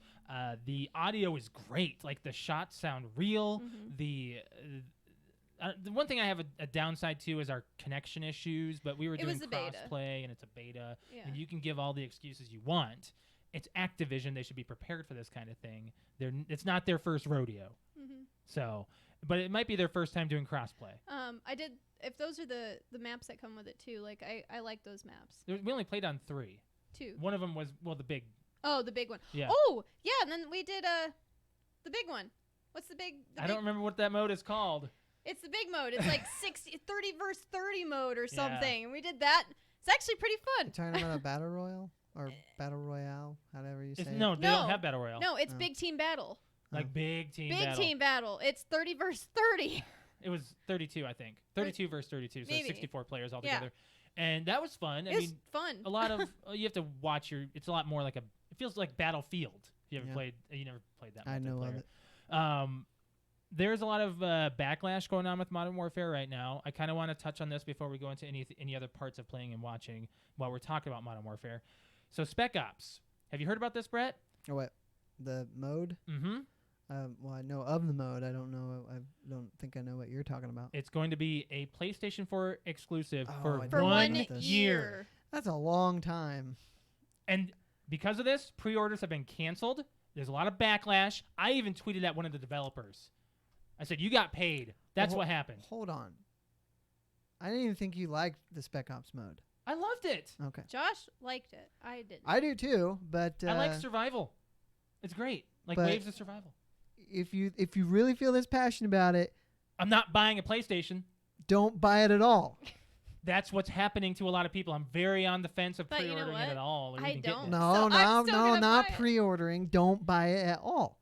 The audio is great. Like the shots sound real. Mhm. The one thing I have a downside to is our connection issues. But we were It doing was a beta. crossplay, and it's a beta, Yeah. and you can give all the excuses you want. It's Activision; they should be prepared for this kind of thing. It's not their first rodeo, Mhm. so. But it might be their first time doing crossplay. I did. If those are the maps that come with it too, like I like those maps We only played on 3. too. One of them was the big. Oh, the big one. Yeah. Oh, yeah, and then we did the big one. What's the big? I don't remember what that mode is called. It's the big mode. It's like 30 versus 30 mode or Yeah. something. And we did that. It's actually pretty You fun. talking about a battle royal or battle royale, however you say it? No, they No. don't have battle royale. No, it's Oh. big team battle. Like big team Big battle. team battle. It's 30 versus 30. It was 32, I think. 32 versus 32, so Maybe. 64 players Yeah. altogether. And that was fun. I It was mean, fun. a lot of you have to watch it's a lot more like it feels like Battlefield. If you ever Yeah. played, you never played that. I know of multiplayer. it. there's a lot of backlash going on with Modern Warfare right now. I kind of want to touch on this before we go into any other parts of playing and watching while we're talking about Modern Warfare. So Spec Ops. Have you heard about this, Brett? Oh, what? The mode? Mm-hmm. Well, I know of the mode. I don't know. I don't think I know what you're talking about. It's going to be a PlayStation 4 exclusive Oh, I for know one about this. year. That's a long time. And because of this, pre-orders have been canceled. There's a lot of backlash. I even tweeted at one of the developers. I said, you got paid. That's what happened. Hold on. I didn't even think you liked the Spec Ops mode. I loved it. Okay. Josh liked it. I didn't. I do too, but I like survival. It's great. Like but- waves of survival. if you really feel this passionate about it, I'm not buying a PlayStation. don't buy it at all. That's what's happening to a lot of people. I'm very on the fence of But you know pre-ordering what? it at all. Or I even getting don't. it. No, So I'm no, still no, gonna not buy it. pre-ordering. Don't buy it at all.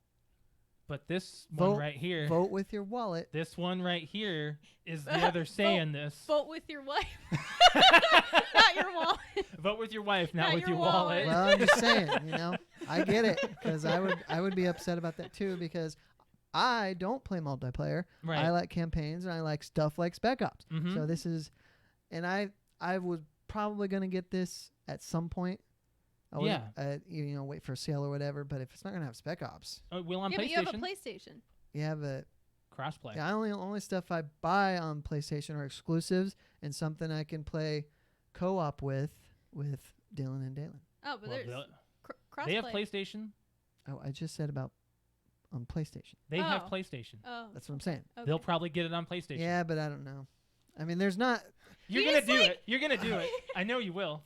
But this Vote- one right here, Vote with your wallet. this one right here is the other saying this. Vote with your wife, not your wallet. Vote with your wife, not Not with your your wallet. Well, I'm just saying, I get it, because I would be upset about that too, because I don't play multiplayer. Right. I like campaigns, and I like stuff like Spec Ops. Mhm. So this is, and I was probably gonna get this at some point. I wouldn't, wait for a sale or whatever. But if it's not gonna have Spec Ops, Will on Yeah, but PlayStation. you have a PlayStation. you have a Crossplay. yeah. Only stuff I buy on PlayStation are exclusives and something I can play co-op with Dylan and Dalen. Oh, but Well, there's crossplay. they have PlayStation. Oh, I just said about on PlayStation. They have Oh. PlayStation. Oh, That's what I'm saying. okay. They'll probably get it on PlayStation. Yeah, but I don't know. I mean, there's not. You're He gonna is do like- it. You're gonna do it. I know you will.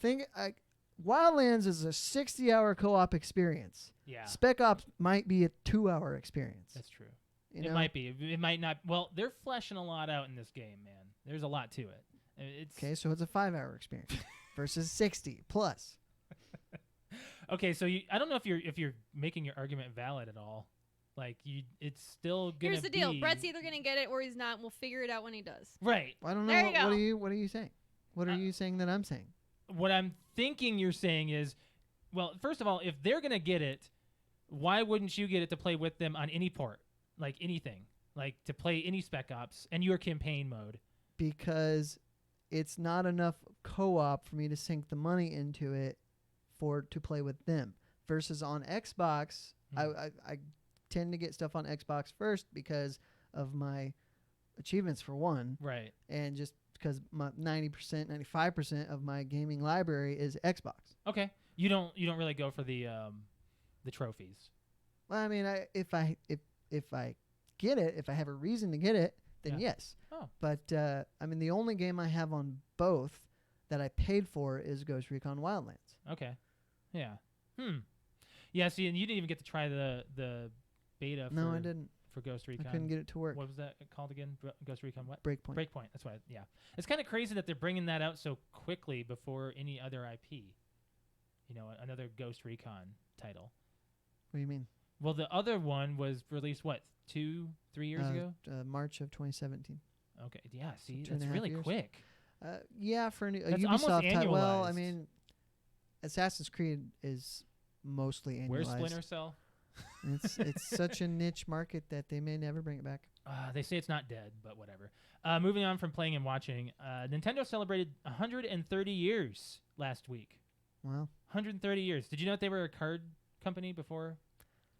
Wildlands is a 60-hour co-op experience. Yeah, Spec Ops might be a 2-hour experience. that's true. You It know? might be. It might not. Well, they're fleshing a lot out in this game, man. There's a lot to it. It's Okay, so it's a 5-hour experience versus 60 plus. okay. So I don't know if you're making your argument valid at all. Like it's still gonna. Here's the deal. be- Brett's either gonna get it or he's not. We'll figure it out when he does. right. I don't know. There you What are you saying? What are you saying that I'm saying? What I'm thinking you're saying is, well, first of all, if they're gonna get it, why wouldn't you get it to play with them on any port, like anything, like to play any Spec Ops and your campaign mode? Because it's not enough co-op for me to sink the money into it to play with them. Versus on Xbox, I tend to get stuff on Xbox first because of my achievements for one, Right. and just because my 90%, 95% of my gaming library is Xbox. Okay. You don't really go for the trophies. Well, I mean, if I get it, if I have a reason to get it, then Yeah. yes. Oh. But I mean, the only game I have on both that I paid for is Ghost Recon Wildlands. Okay. Yeah. Yeah. See, and you didn't even get to try the beta. No, for, I didn't. For Ghost Recon. I couldn't get it to work. What was that called again? Ghost Recon what? Breakpoint. Breakpoint. That's why. Yeah. It's kind of crazy that they're bringing that out so quickly before any other IP. You know, another Ghost Recon title. What do you mean? Well, the other one was released 2-3 years ago. March of 2017. Okay. Yeah. See, 2.5 that's really years. quick. Yeah, for a That's almost Ubisoft title. Well, I annualized. mean, Assassin's Creed is mostly annualized. Where's Splinter Cell? It's such a niche market that they may never bring it back. They say it's not dead, but whatever. Moving on from playing and watching, Nintendo celebrated 130 years last week. Wow. 130 years. Did you know that they were a card company before?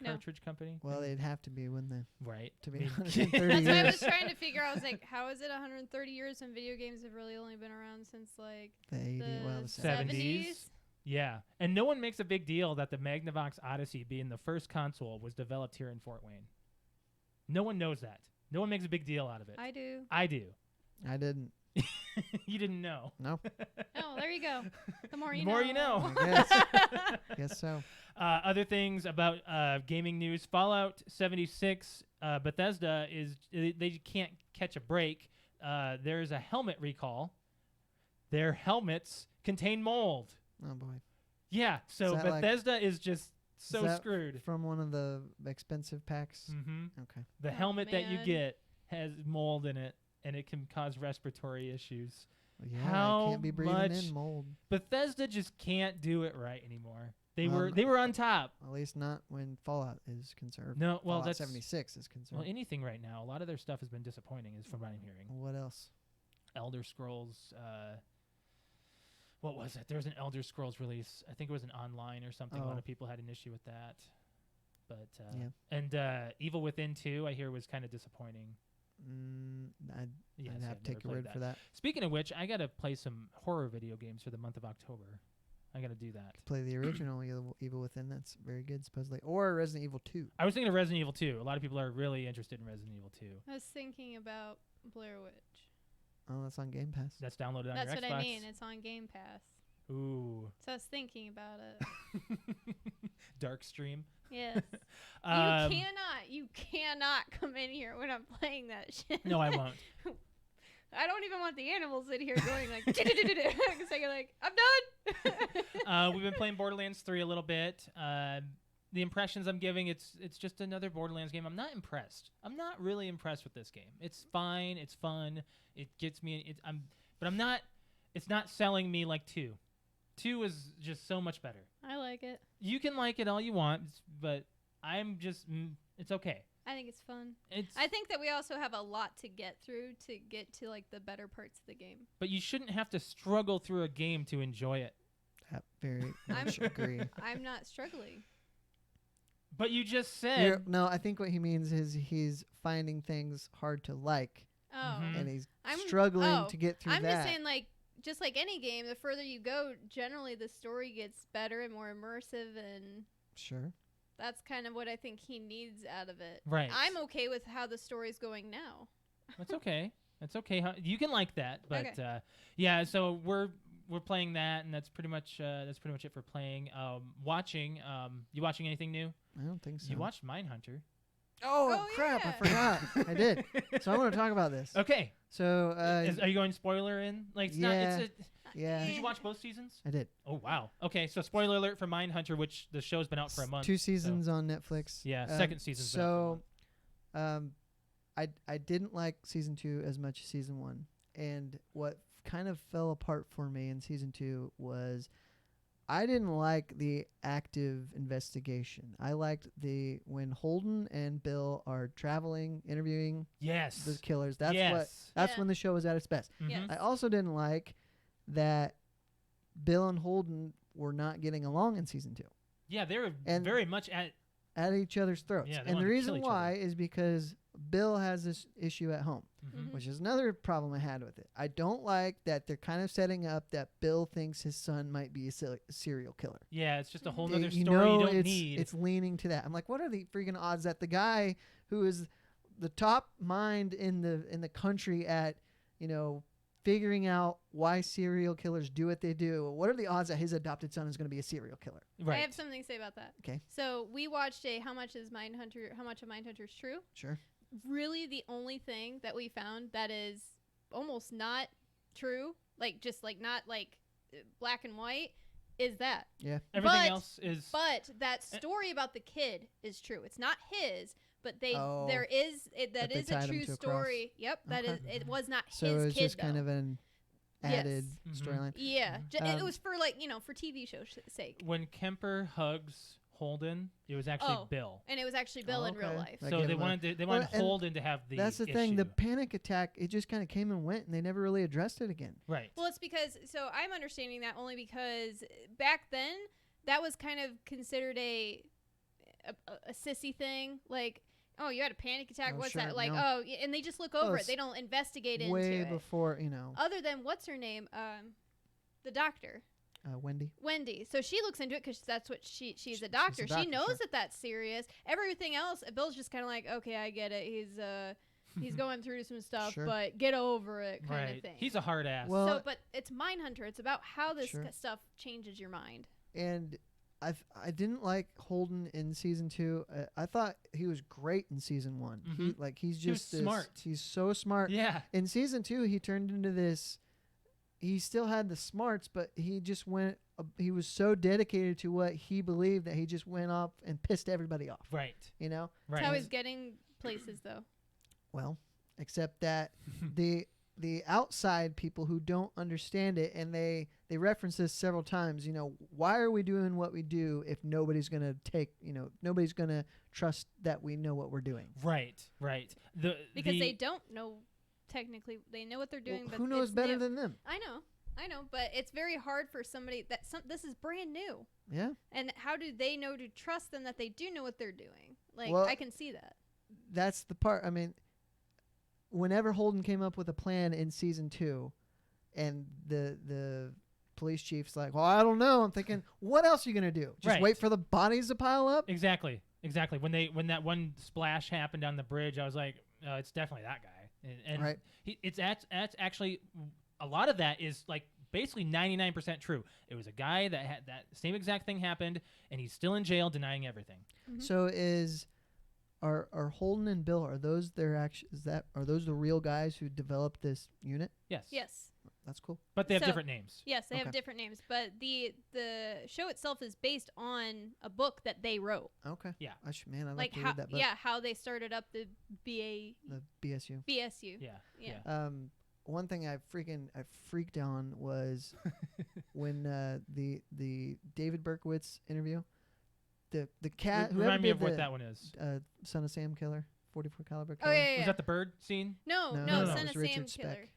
No. Cartridge company? Well, they'd have to be, wouldn't they? Right. To be I mean, 130 That's why I was years. trying to figure out. I was like, how is it 130 years and video games have really only been around since like The 80s, well, the 70s. 70s? Yeah. And no one makes a big deal that the Magnavox Odyssey, being the first console, was developed here in Fort Wayne. No one knows that. No one makes a big deal out of it. I do. I do. I didn't. You didn't know. No. Oh, there you go. The more you The know. more you know. Yes. Guess so. Other things about gaming news: Fallout 76, Bethesda they can't catch a break. There's a helmet recall. Their helmets contain mold. Oh boy. Yeah, so Is that like- Bethesda is just so that screwed. From one of the expensive packs. Mm-hmm. Okay. The Oh, helmet that you man. get has mold in it, and it can cause respiratory issues. Well, yeah, How I can't be breathing much- in mold. Bethesda just can't do it right anymore. They were on top. At least not when Fallout is concerned. No, well, Fallout that's 76 is concerned. well, anything right now. A lot of their stuff has been disappointing, is from what I'm hearing. What else? Elder Scrolls. What was it? There was an Elder Scrolls release. I think it was an online or something. A lot Oh. of people had an issue with that. But Yeah. and Evil Within 2, I hear, was kind of disappointing. I'd Yes, have I've to take never your played word that. for that. Speaking of which, I gotta play some horror video games for the month of October. I gotta do that. Play the original Evil Within. That's very good, supposedly. Or Resident Evil 2. I was thinking of Resident Evil 2. A lot of people are really interested in Resident Evil 2. I was thinking about Blair Witch. Oh, that's on Game Pass. That's downloaded on That's your what Xbox. I mean. It's on Game Pass. Ooh. So I was thinking about it. Dark stream. Yes. Um, you cannot come in here when I'm playing that shit. No, I won't. I don't even want the animals in here going like, so you're like, I'm done. We've been playing Borderlands 3 a little bit. The impressions I'm giving, it's just another Borderlands game. I'm not impressed. I'm not really impressed with this game. It's fine. It's fun. It gets me. But I'm not. It's not selling me like 2. 2 is just so much better. I like it. You can like it all you want, but I'm just. It's okay. I think it's fun. It's. I think that we also have a lot to get through to get to like the better parts of the game. But you shouldn't have to struggle through a game to enjoy it. I very much agree. I'm not struggling. But you just said. No, I think what he means is he's finding things hard to like, Oh. Mhm. and he's I'm- struggling oh, to get through I'm that. just saying, like, just like any game, the further you go, generally the story gets better and more immersive, and Sure. that's kind of what I think he needs out of it. Right. I'm okay with how the story's going now. That's okay. That's okay. You can like that, but Okay. yeah. So we're playing that, and that's pretty much it for playing. Watching. You watching anything new? I don't think so. You watched Mindhunter. Oh, crap! I forgot. I did. So I want to talk about this. Okay. So Are you going spoiler in? Like, it's not. It's yeah, Did you watch both seasons? I did. Oh wow. Okay. So spoiler alert for Mindhunter, which the show's been out for a month. 2 seasons on Netflix. Yeah, second season's been out for a So, I didn't like season 2 as much as season 1, and what kind of fell apart for me in season 2 was I didn't like the active investigation. I liked when Holden and Bill are traveling, interviewing Yes. the killers. That's yes. That's Yeah. when the show was at its best. Mhm. Yes. I also didn't like that Bill and Holden were not getting along in season 2. Yeah, they're And- very much at. Each other's throats. Yeah, they and wanted the to reason kill each why is because Bill has this issue at home, Mhm. which is another problem I had with it. I don't like that they're kind of setting up that Bill thinks his son might be a serial killer. Yeah, it's just a whole Mhm. other You story know, you don't it's, need. it's leaning to that. I'm like, what are the freaking odds that the guy who is the top mind in the country at, figuring out why serial killers do what they do, what are the odds that his adopted son is going to be a serial killer? right. I have something to say about that. Okay. So we watched how much of Mindhunter's true? Sure. Really the only thing that we found that is almost not true, like just like not like black and white, is that. Yeah. Everything but- else is. But that story about the kid is true. It's not his, but Oh. there is That they is tied a him true to a cross. story. Yep, that is. Okay. It was not So his it was kid just kind though. of an Yes. added Mhm. storyline. Yeah, it Um, was for for TV show sake, when Kemper hugs Holden, it was actually Oh. Bill. and it was actually Bill in real Okay. life. Like So gave they him a- wanted Well, and Holden to have the. That's the thing. The issue. panic attack, it just kind of came and went, and they never really addressed it again. Right. Well, it's because I'm understanding that only because back then that was kind of considered a sissy thing, like. Oh, you had a panic attack. Oh, What's sure, that? Like, no. and they just look over it. it's They don't investigate into Way it. before, Other than what's her name, the doctor, Wendy. Wendy. So she looks into it because that's what she's She's a a doctor. doctor, She knows sure. that that's serious. Everything else, Bill's just kind of like, okay, I get it. He's going through some stuff, Sure. but get over it, kind Right. of thing. He's a hard ass. Well, So, but it's Mindhunter. It's about how this Sure. stuff changes your mind. And I didn't like Holden in season 2. I thought he was great in season 1. Mhm. He's He was just this, smart. He's so smart. yeah. In season 2, he turned into this. He still had the smarts, but he just went. He was so dedicated to what he believed that he just went off and pissed everybody off. Right. You know. Right. That's how he's getting places, though. Well, except that the outside people who don't understand it, and they reference this several times. Why are we doing what we do if nobody's gonna nobody's gonna trust that we know what we're doing? Right. Because they don't know. Technically, they know what they're doing, Well, but who knows it's better new. than them? I know, but it's very hard for somebody this is brand new. Yeah. And how do they know to trust them that they do know what they're doing? Like, Well, I can see that. That's the part. I mean, whenever Holden came up with a plan in season 2, and the police chief's like, well, I don't know. I'm thinking, what else are you gonna do? Just Right. wait for the bodies to pile up? Exactly. When that one splash happened on the bridge, I was like, it's definitely that guy. And Right. It's actually a lot of that is like basically 99% true. It was a guy that had that same exact thing happened, and he's still in jail denying everything. Mhm. So are Holden and Bill, are those are those the real guys who developed this unit? Yes. Yes. That's cool. But they have So- different names. Yes, they Okay. have different names, but the show itself is based on a book that they wrote. Okay. Yeah. I'd like Like to how read that book. how they started up the The BSU. BSU. Yeah. One thing I freaked on was when the David Berkowitz interview. The cat whoever Remind me did of what the, that one is. Son of Sam killer, 44 caliber Oh killer. yeah. Was that the bird scene? No, No, no, Son it of was Sam Richard Speck. Killer.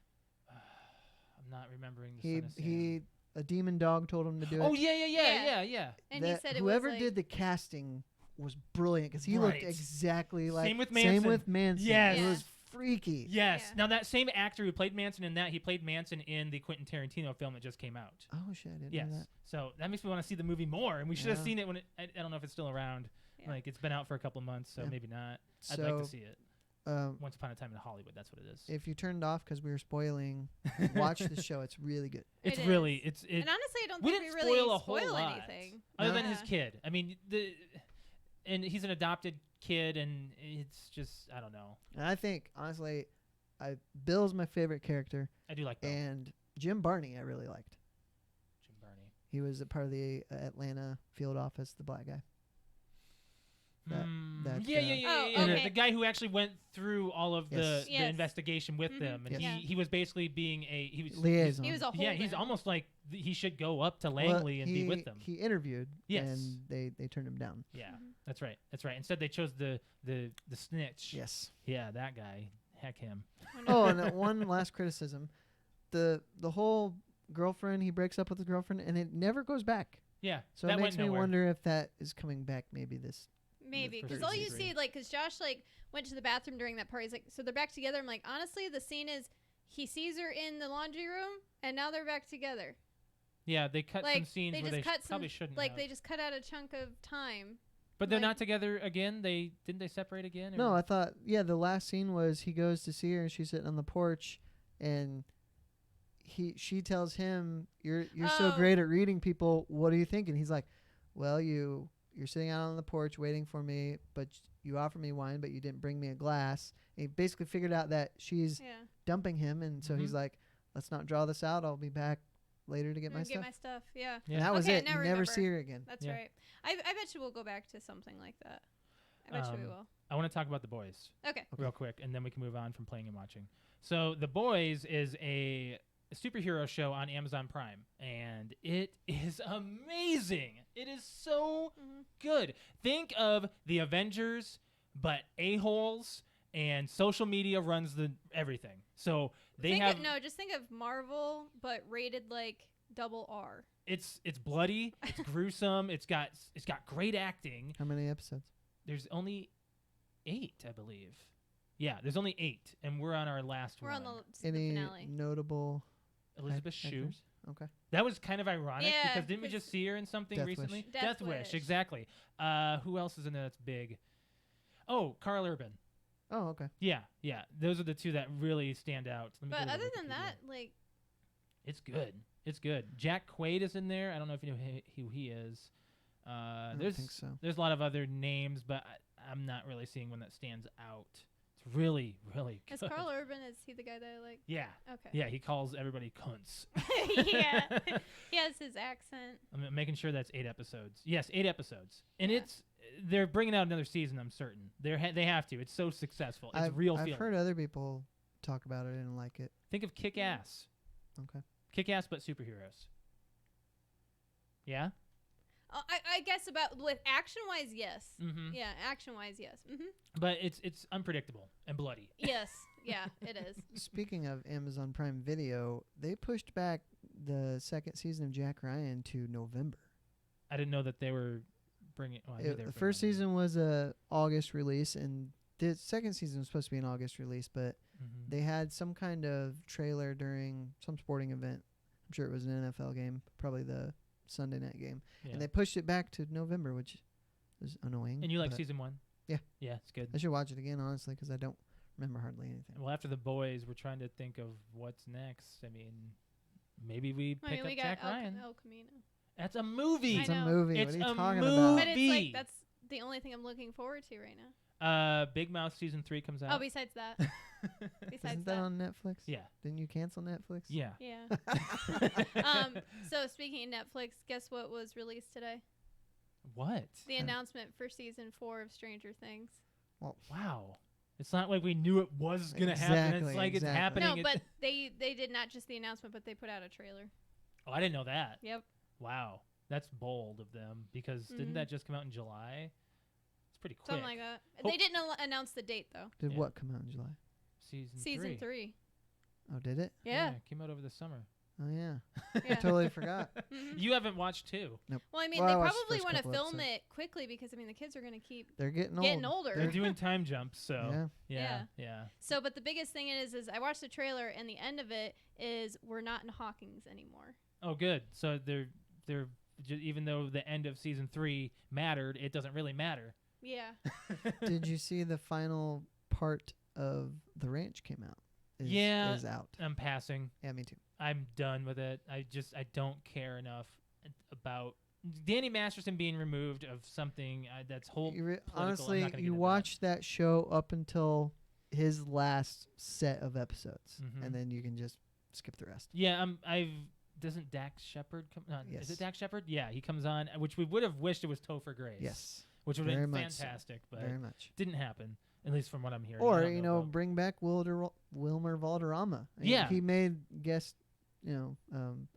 I'm not remembering the He Son of Sam. he a demon dog told him to do Oh it. yeah. And he That said it whoever was like, did the casting was brilliant because he looked Right. exactly like Same with Manson. Yes. It Yeah. was freaky. Yes. Yeah. Now that same actor who played Manson in that, he played Manson in the Quentin Tarantino film that just came out. Oh shit, I didn't Yes. know that. So that makes me want to see the movie more, and we should have Yeah. seen it when I don't know if it's still around. Yeah. Like it's been out for a couple months, so Yeah. maybe not. I'd So, like to see it. um, Once Upon a Time in Hollywood, that's what it is. if you turned off because we were spoiling, watch the show. It's really good. It's It really is. it. And honestly, I don't We think we didn't really spoil a whole spoil lot. anything. Other No. than his Yeah. kid, I mean, and he's an adopted kid, and it's just I don't know. And I think honestly, Bill's my favorite character, I do like Bill. and Jim Barney I really liked. Jim Barney. He was a part of the Atlanta field office, the black guy. that, Oh, yeah. okay. The guy who actually went through all of Yes. the Yes. investigation with Mhm. them, and Yes. Yeah. he was basically being he was Liaison. He was a yeah, he's Holden. almost like he should go up to Well, Langley and be with them. He interviewed, Yes. and they turned him down. Yeah, Mhm. that's right. That's right. Instead, they chose the snitch. Yes. Yeah, that guy. Heck him. Oh, and one last criticism: the whole girlfriend, he breaks up with his girlfriend, and it never goes back. Yeah. So that it makes went me nowhere. wonder if that is coming back. Maybe this. Maybe for because certain all you season. see, like, because Josh like went to the bathroom during that party. He's like, so they're back together. I'm like, honestly, the scene is he sees her in the laundry room, and now they're back together. Yeah, they cut some Like, scenes they where just they cut probably some, shouldn't like have. they just cut out a chunk of time. But they're like- not together again. Didn't they separate again? No, or- I thought the last scene was he goes to see her, and she's sitting on the porch, and she tells him, "You're so Oh. great at reading people. What do you think?" And he's like, "Well, you're sitting out on the porch waiting for me, but you offered me wine, but you didn't bring me a glass." And he basically figured out that she's Yeah. dumping him, and so he's like, "Let's not draw this out. I'll be back later to get my stuff." Yeah. Yeah. And that was Okay, I it. now You never remember. see her again. That's Yeah. right. I bet you we'll go back to something like that. I bet you we will. I want to talk about The Boys Okay. real quick, and then we can move on from playing and watching. So The Boys is a superhero show on Amazon Prime, and it is amazing. It is so Mhm. good. Think of the Avengers, but a-holes, and social media runs the everything. So they have Just think of Marvel, but rated like double R. it's bloody, it's gruesome, it's got great acting. How many episodes? There's only 8, I believe. Yeah, there's only 8, and we're on our last We're one. on the Any finale. notable? Elizabeth Shue. actors? Okay. That was kind of ironic Yeah, because didn't we 'cause just see her in something Death Wish. recently? Death Wish. Exactly. Who else is in there that's big? Oh, Carl Urban. Oh, okay. Yeah. Those are the two that really stand out. Let me go But to other than Wikipedia. that, like, It's good. It's good. Jack Quaid is in there. I don't know if you know who he is. I don't There's think so. there's a lot of other names, but I'm not really seeing one that stands out. It's really, really good. is Carl Urban, is he the guy that I like? Yeah. Okay. Yeah, he calls everybody cunts. Yeah. He has his accent. I'm making sure that's 8 episodes. Yes, 8 episodes, and Yeah. they're bringing out another season. I'm certain they have to. It's so successful. It's real. I've feeling. heard other people talk about it and like it. Think of Kick-Ass. Okay. Kick-Ass, but superheroes. Yeah? I guess with action-wise, yes. Mm-hmm. Yeah, action-wise, yes. Mm-hmm. But it's unpredictable and bloody. Yes. Yeah, it is. Speaking of Amazon Prime Video, they pushed back the second season of Jack Ryan to November. I didn't know that they were bringing. Well, I knew they were The bringing first it. season was a August release, and the second season was supposed to be an August release, but Mhm. they had some kind of trailer during some sporting event. I'm sure it was an NFL game, probably the Sunday night game. Yeah. And they pushed it back to November, which is annoying. And you like but season 1? Yeah. Yeah, it's good. I should watch it again, honestly, because I don't remember hardly anything. Well, after The Boys, we're trying to think of what's next. I mean, maybe we pick we up got Jack Ryan. El Camino. That's a movie. I It's a know. movie. It's what are you a talking movie. about? But it's like B. that's the only thing I'm looking forward to right now. Big Mouth season 3 comes out. Oh, besides that. Besides Isn't that on Netflix? Yeah. Didn't you cancel Netflix? Yeah. Yeah. So speaking of Netflix, guess what was released today? What? The announcement for season 4 of Stranger Things. Wow. It's not like we knew it was going to happen. It's Exactly, like it's exactly. happening. No, It- but they did not just the announcement, but they put out a trailer. Oh, I didn't know that. Yep. Wow. That's bold of them because didn't Mhm. that just come out in July? It's pretty quick. Something like that. Hope- They didn't announce the date though. Did Yeah. what come out in July? Season 3. Oh, did it? Yeah. Came out over the summer. Oh, yeah. Yeah. Totally forgot. Mhm. You haven't watched 2. Well, I mean, Well, I they watched the probably first want to couple film episodes. it quickly because I mean the kids are going to keep They're getting getting old. older. They're doing time jumps, so Yeah. yeah. So, but the biggest thing is I watched the trailer and the end of it is we're not in Hawkins anymore. Oh, good. So they're even though the end of season 3 mattered, it doesn't really matter. Yeah. Did you see the final part of The Ranch came out? Yeah. Is out. I'm passing. Yeah, me too. I'm done with it. I don't care enough about Danny Masterson being removed of something that's whole. Honestly, not gonna you get into watch that show up until his last set of episodes, Mhm. and then you can just skip the rest. Yeah, doesn't Dax Shepard come? Is Yes. it Dax Shepard? Yeah, he comes on, which we would have wished it was Topher Grace. Yes, which would have very been much so. fantastic, but very much. didn't happen. At least from what I'm hearing. I Or don't about- bring back Wilmer Valderrama. Yeah. he made guest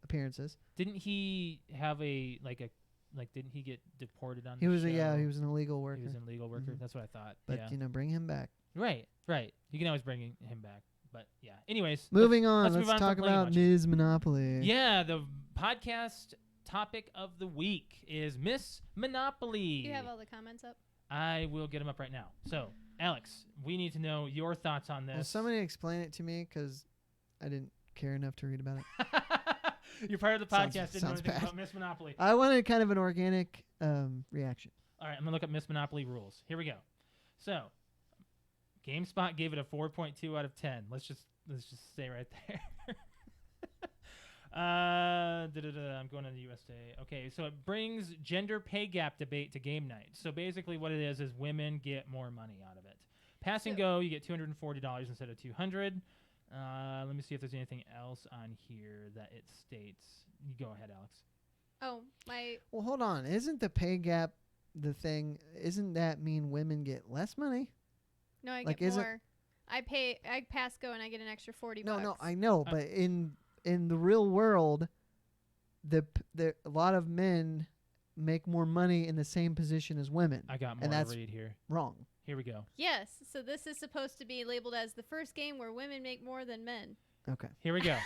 appearances. didn't he have didn't he get deported on? He the was show? he was an illegal worker. He was an illegal worker. Mhm. That's what I thought. But yeah. bring him back. Right. You can always bring him back. But yeah. Anyways, Moving on, let's let's move on talk from playing about much. Ms. Monopoly. Yeah, the podcast topic of the week is Miss Monopoly. Do you have all the comments up? I will get them up right now. So, Alex, we need to know your thoughts on this. Will somebody explain it to me? Because I didn't care enough to read about it. You're part of the Sounds- podcast. Didn't know sounds anything bad. about Miss Monopoly. I wanted kind of an organic reaction. All right, I'm gonna look up Miss Monopoly rules. Here we go. So, GameSpot gave it a 4.2 out of 10. Let's just stay right there. I'm going on the USA. Okay, so it brings gender pay gap debate to game night. So basically, what it is women get more money out of it. Pass and go, you get $240 instead of $200. Let me see if there's anything else on here that it states. You go ahead, Alex. Oh, Well, hold on. Isn't the pay gap the thing? Isn't that mean women get less money? no, I Like, get isn't- more. I pass go and I get an extra 40 No, bucks. no, I know, but in the real world, a lot of men make more money in the same position as women. I got more And to that's read here. wrong. Here we go. Yes, so this is supposed to be labeled as the first game where women make more than men. Okay. Here we go.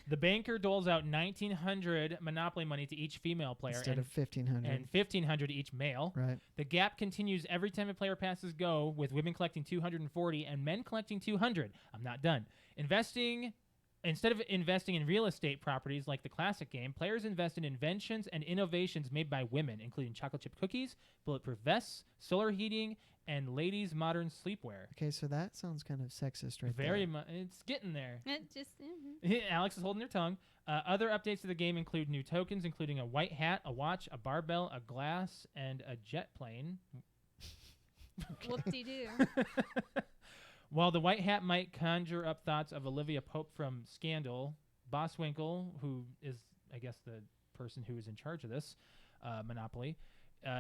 The banker doles out $1,900 Monopoly money to each female player Instead of 1,500. and $1,500 to each male. Right. The gap continues every time a player passes go, with women collecting 240 and men collecting 200. I'm not done. Instead of investing in real estate properties like the classic game, players invest in inventions and innovations made by women, including chocolate chip cookies, bulletproof vests, solar heating, and ladies' modern sleepwear. Okay, so that sounds kind of sexist right Very there. much. It's getting there. It just Alex is holding her tongue. Other updates to the game include new tokens, including a white hat, a watch, a barbell, a glass, and a jet plane. whoop-de-doo. While the white hat might conjure up thoughts of Olivia Pope from Scandal, Boswinkle, who is, I guess, the person who is in charge of this Monopoly,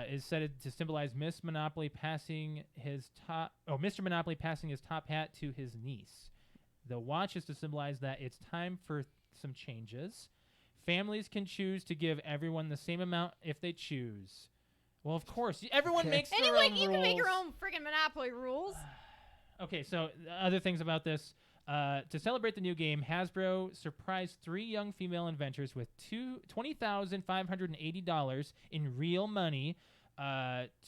is said to symbolize Mr. Monopoly passing his top hat to his niece. The watch is to symbolize that it's time for some changes. Families can choose to give everyone the same amount if they choose. Well, of course. Everyone makes their Anyway, own you rules. can make your own friggin' Monopoly rules. Okay, so other things about this. To celebrate the new game, Hasbro surprised 3 young female inventors with $20,580 in real money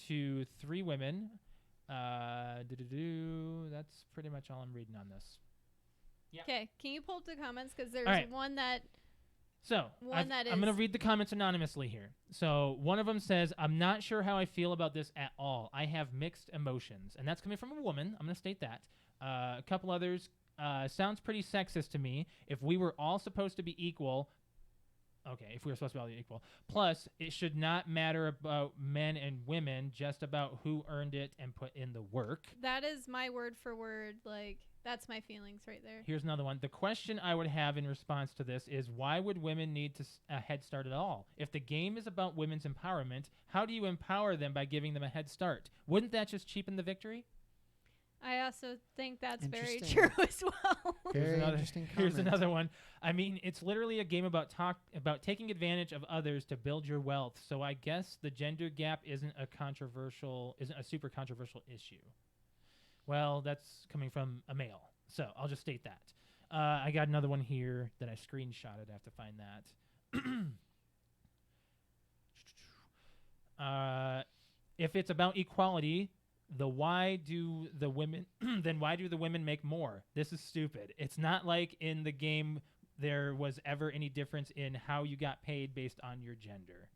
to 3 women. That's pretty much all I'm reading on this. Yeah. Okay, can you pull up the comments? Because there's All right. one that... So, I'm going to read the comments anonymously here. So, one of them says, I'm not sure how I feel about this at all. I have mixed emotions. And that's coming from a woman. I'm going to state that. A couple others, sounds pretty sexist to me. If we were all supposed to be equal... Okay, if we were supposed to be all equal. Plus, it should not matter about men and women, just about who earned it and put in the work. That is my word for word. Like, that's my feelings right there. Here's another one. The question I would have in response to this is, why would women need a head start at all? If the game is about women's empowerment, how do you empower them by giving them a head start? Wouldn't that just cheapen the victory? I also think that's very Interesting. true as well. Very interesting Here's comment. another one. I mean, it's literally a game about taking advantage of others to build your wealth. So I guess the gender gap isn't a super controversial issue. Well, that's coming from a male, so I'll just state that. I got another one here that I screenshotted. I have to find that. If it's about equality, then why do the women make more? This is stupid. It's not like in the game there was ever any difference in how you got paid based on your gender.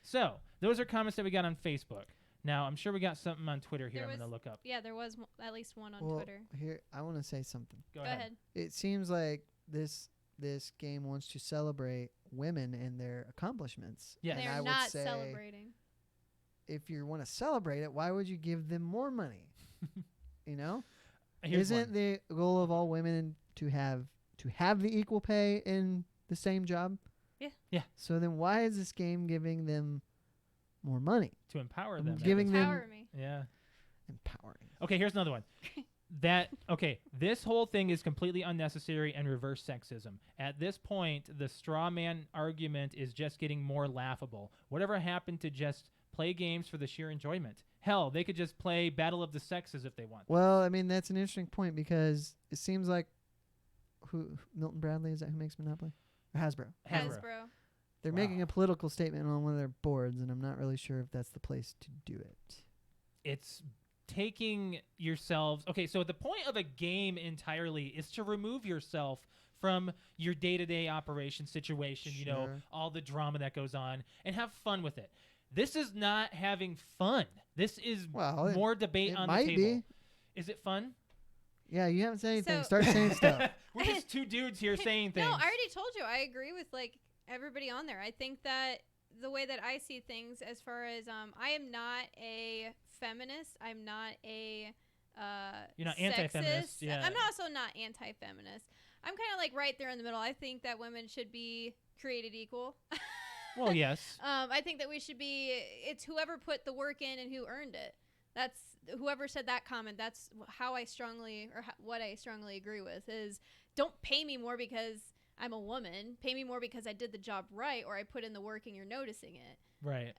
So those are comments that we got on Facebook. Now I'm sure we got something on Twitter here. I'm gonna look up. Yeah, there was at least one on Well, Twitter. here I want to say something. Go ahead. It seems like this game wants to celebrate women and their accomplishments. Yes. And They're I would not say, celebrating. if you want to celebrate it, why would you give them more money? You know, Here's isn't one. the goal of all women to have the equal pay in the same job? Yeah. Yeah. So then why is this game giving them more money? To empower them? Giving them Empower me. Yeah. empowering. Okay, here's another one. This whole thing is completely unnecessary and reverse sexism. At this point, the straw man argument is just getting more laughable. Whatever happened to just play games for the sheer enjoyment? Hell, they could just play Battle of the Sexes if they want. Well, I mean, that's an interesting point because it seems like Milton Bradley, is that who makes Monopoly? Or Hasbro. Hasbro. They're Wow. making a political statement on one of their boards, and I'm not really sure if that's the place to do it. It's taking yourselves... Okay, so the point of a game entirely is to remove yourself from your day-to-day operation situation, you know, Sure. all the drama that goes on, and have fun with it. This is not having fun. This is Well, more debate it on might the table. be. Is it fun? Yeah, you haven't said anything. So- Start saying stuff. We're just two dudes here saying things. No, I already told you. I agree with like everybody on there. I think that the way that I see things, as far as I am not a feminist. I'm not a You're not sexist. anti-feminist, yeah. I'm also not anti-feminist. I'm kind of like right there in the middle. I think that women should be created equal. Well, yes. I think that we should be. It's whoever put the work in and who earned it. That's whoever said that comment. That's how I strongly, or what I strongly agree with is, don't pay me more because I'm a woman. Pay me more because I did the job right, or I put in the work and you're noticing it. Right.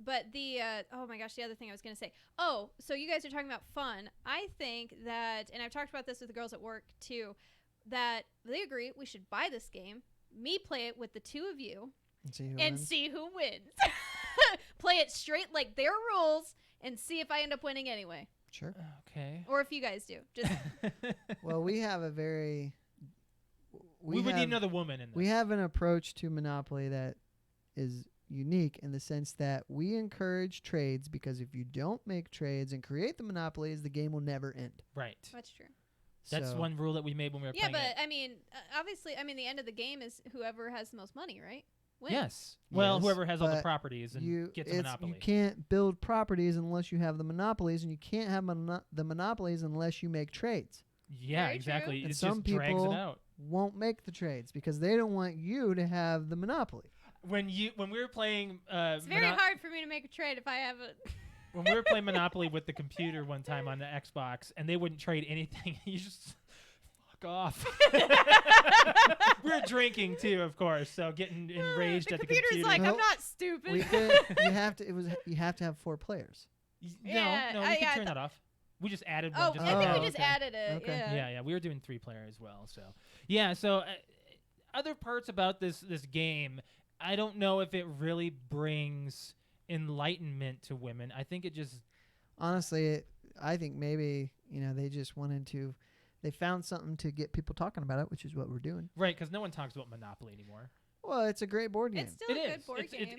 But the oh my gosh, the other thing I was gonna say. Oh, so you guys are talking about fun. I think that, and I've talked about this with the girls at work too, that they agree we should buy this game. Me play it with the two of you. And See who wins. Play it straight like their rules and see if I end up winning anyway. Sure. Okay. Or if you guys do. Just Well, we have a very... We would need another woman in this. We have an approach to Monopoly that is unique in the sense that we encourage trades, because if you don't make trades and create the monopolies, the game will never end. Right. That's true. That's So- one rule that we made when we were Yeah, playing but it. I mean, obviously, the end of the game is whoever has the most money, right? Wins. Yes. Well, Yes, whoever has all the but properties and gets a monopoly. You can't build properties unless you have the monopolies, and you can't have the monopolies unless you make trades. Yeah, Very exactly. true. And It some just drags it people out. won't make the trades because they don't want you to have the monopoly. When we were playing It's very hard for me to make a trade if I have a. when we were playing Monopoly with the computer one time on the Xbox, and they wouldn't trade anything. You just off. We were drinking too, of course, so getting enraged the at the computer's computer. like, I'm Nope. not stupid. We could. You have to have 4 players. Yeah, no, I- we can I turn thought- that off. We just added Oh, one. Just I think for we now. just okay. added it. Okay. Yeah. Yeah, we were doing 3-player as well. So, yeah. So, other parts about this game, I don't know if it really brings enlightenment to women. I think it just Honestly, I think maybe they just wanted to. They found something to get people talking about it, which is what we're doing. right because no one talks about Monopoly anymore. Well, it's a great board game. It's still a It good is. board It's- game.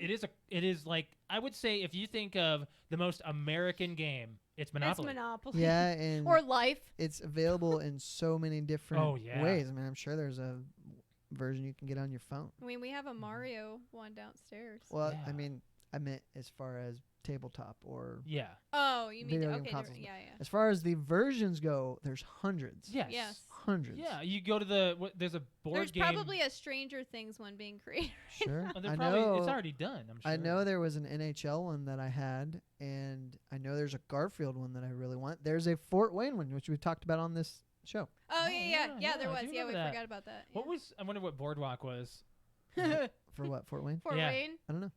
It is like I would say if you think of the most American game, it's Monopoly. It's Monopoly. Yeah, and Or life. it's available in so many different Oh, yeah. ways. I mean, I'm sure there's a version you can get on your phone. I mean, we have a Mario one downstairs. Well, Yeah. I mean, I meant as far as tabletop or Yeah. Oh, you mean Video game okay? consoles. Yeah. as far as the versions go, there's hundreds. Yes. Yes. Hundreds. Yeah. You go to there's a board There's game. probably a Stranger Things one being created. Sure. Oh, they're I probably, know. it's already done. I'm sure. I know there was an NHL one that I had, and I know there's a Garfield one that I really want. There's a Fort Wayne one, which we talked about on this show. Oh, Oh, yeah. yeah, There I was. do Yeah, we remember that. forgot about that. What was? I wonder what Boardwalk was. For what? Fort Wayne? Fort Yeah. Wayne? I don't know.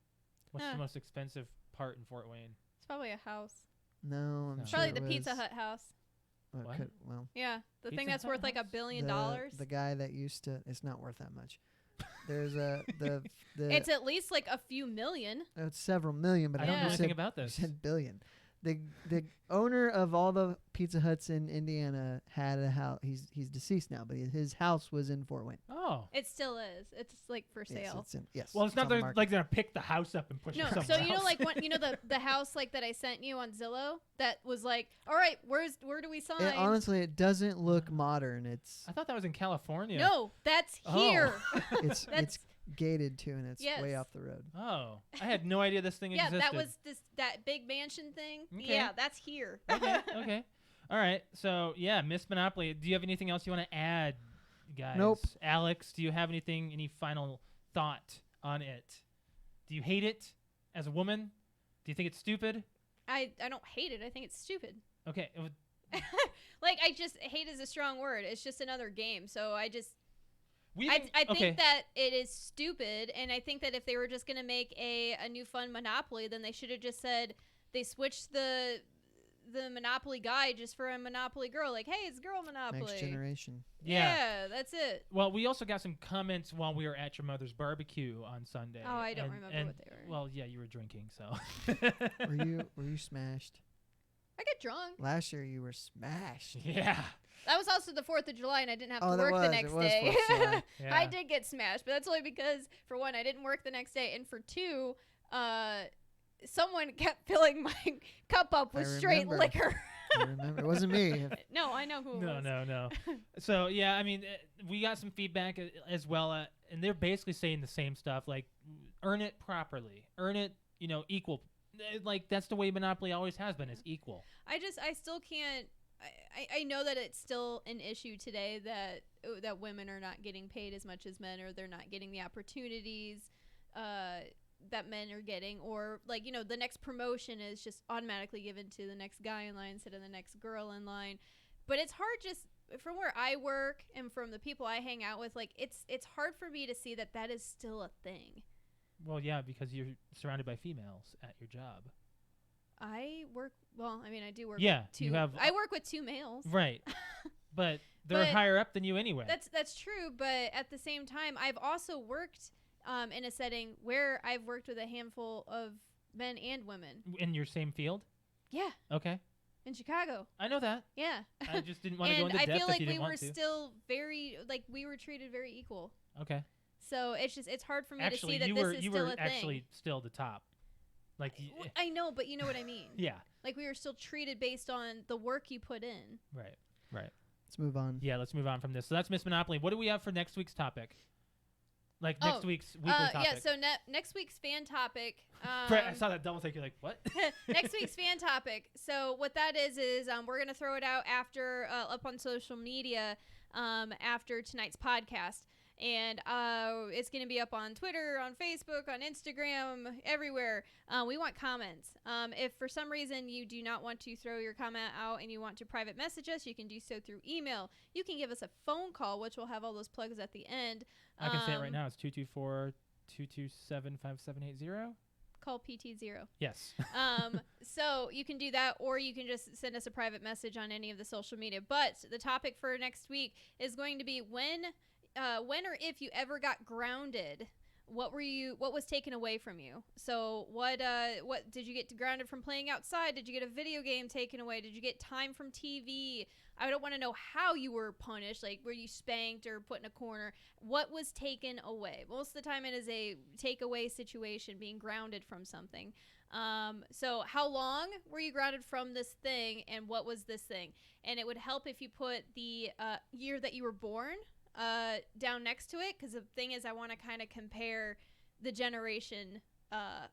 What's Huh. the most expensive part in Fort Wayne? It's probably a house. No, I'm No. sure Probably it the Pizza was- Hut house. well, it What? could- well, Yeah, the thing Pizza that's Hut worth like $1 house? billion. the guy that used to. It's not worth that much. There's a the It's at least like a few million. it's several million, but I don't Yeah. know you anything said, about you this. said billion. The owner of all the Pizza Huts in Indiana had a house. He's deceased now, but his house was in Fort Wayne. Oh. It still is. It's like for sale. Yes. Well, it's not on the they're market. like gonna pick the house up and push No, it so somewhere you know, else. like the house like that I sent you on Zillow that was like, all right, where do we sign? Honestly, it doesn't look modern. It's I thought that was in California. No, that's Oh. here. it's That's- it's gated too, and it's way Yes. off the road. Oh, I had no idea this thing Yeah, existed. that was that big mansion thing. Okay. Yeah, that's here. Okay. Okay. All right. So yeah, Miss Monopoly. Do you have anything else you want to add, guys? Nope. Alex, do you have anything? Any final thought on it? Do you hate it as a woman? Do you think it's stupid? I don't hate it. I think it's stupid. Okay. Like I just hate is a strong word. It's just another game. So I think okay. that it is stupid, and I think that if they were just gonna make a new fun Monopoly, then they should have just said they switched the Monopoly guy just for a Monopoly girl. Like, hey, it's girl Monopoly. Next generation. Yeah. that's it. Well, we also got some comments while we were at your mother's barbecue on Sunday. Oh, I don't and- remember and- what they were. Well, yeah, you were drinking, so. Were you smashed? I get drunk. Last year you were smashed. Yeah. That was also the 4th of July, and I didn't have Oh, to that work the was- next it was day. 4th of July. Yeah. I did get smashed, but that's only because, for one, I didn't work the next day, and for two, someone kept filling my cup up with I straight remember. liquor. I remember. It wasn't me. No, I know who it was. No. So yeah, I mean, we got some feedback as well, and they're basically saying the same stuff. Like, earn it properly, earn it, equal. Like that's the way Monopoly always has been. Is equal. I still can't. I know that it's still an issue today that women are not getting paid as much as men, or they're not getting the opportunities that men are getting, or like the next promotion is just automatically given to the next guy in line instead of the next girl in line. But it's hard, just from where I work and from the people I hang out with. Like it's hard for me to see that is still a thing. Well, yeah, because you're surrounded by females at your job. I work. Well, I mean, I do work. Yeah, with two, you have- I work with two males. Right. But they're But higher up than you anyway. That's true, but at the same time, I've also worked in a setting where I've worked with a handful of men and women. In your same field. Yeah, Okay. in Chicago. I know that. Yeah. I just didn't want to go And into I depth feel if like you we didn't were want to. still we were treated very equal. Okay. So it's hard for me Actually, to see that you this were is you still were a actually thing. still the top. Like. I know, but you know what I mean. Yeah. Like we were still treated based on the work you put in. Right. Let's move on. Yeah. Let's move on from this. So that's Miss Monopoly. What do we have for next week's topic? Like next week's weekly topic. Yeah, so next week's fan topic. Brett, I saw that double take. You're like, what? Next week's fan topic. So what that is we're gonna throw it out after up on social media after tonight's podcast, And it's going to be up on Twitter, on Facebook, on Instagram, everywhere. We want comments. If for some reason you do not want to throw your comment out and you want to private message us, you can do so through email. You can give us a phone call, which will have all those plugs at the end. I can say it right now. It's 224-227-5780. Call PT0. Yes. So you can do that, or you can just send us a private message on any of the social media. But the topic for next week is going to be when or if you ever got grounded. What was taken away from you? So what did you get grounded from playing outside? Did you get a video game taken away? Did you get time from TV? I don't want to know how you were punished, like were you spanked or put in a corner? What was taken away? Most of the time it is a takeaway situation, being grounded from something. So how long were you grounded from this thing, and what was this thing? And it would help if you put the year that you were born down next to it, because the thing is I want to kind of compare the generation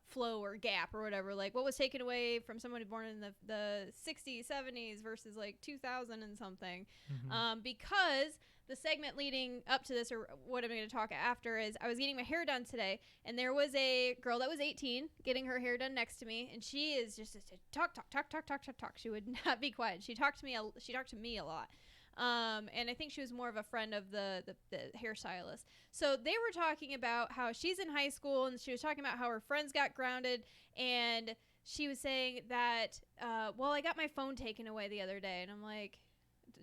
flow or gap or whatever, like what was taken away from someone who born in the 60s, 70s versus like 2000 and something. Because the segment leading up to this, or what I'm going to talk after, is I was getting my hair done today, and there was a girl that was 18 getting her hair done next to me, and she is just talk. She would not be quiet. She talked to me a lot. And I think she was more of a friend of the hairstylist. So they were talking about how she's in high school, and she was talking about how her friends got grounded, and she was saying that, well, I got my phone taken away the other day, and I'm like,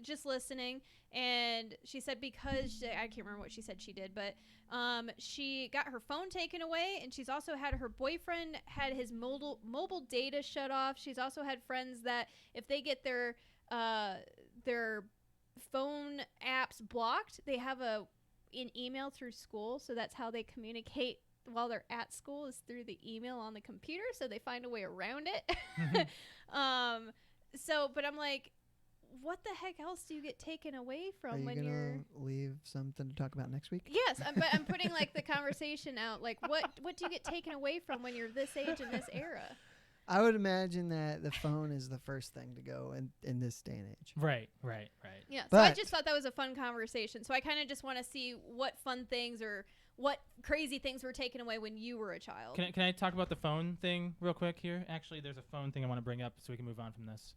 just listening, and she said because I can't remember what she said she did, but she got her phone taken away, and she's also had her boyfriend had his mobile data shut off. She's also had friends that if they get their phone apps blocked, they have an email through school, so that's how they communicate while they're at school, is through the email on the computer, so they find a way around it. But I'm like, what the heck else do you get taken away from when you're... Are you gonna leave something to talk about next week? Yes, but I'm putting like the conversation out, like what do you get taken away from when you're this age in this era? I would imagine that the phone is the first thing to go in this day and age. Right. Yeah, so But I just thought that was a fun conversation. So I kind of just want to see what fun things or what crazy things were taken away when you were a child. Can I talk about the phone thing real quick here? Actually, there's a phone thing I want to bring up so we can move on from this.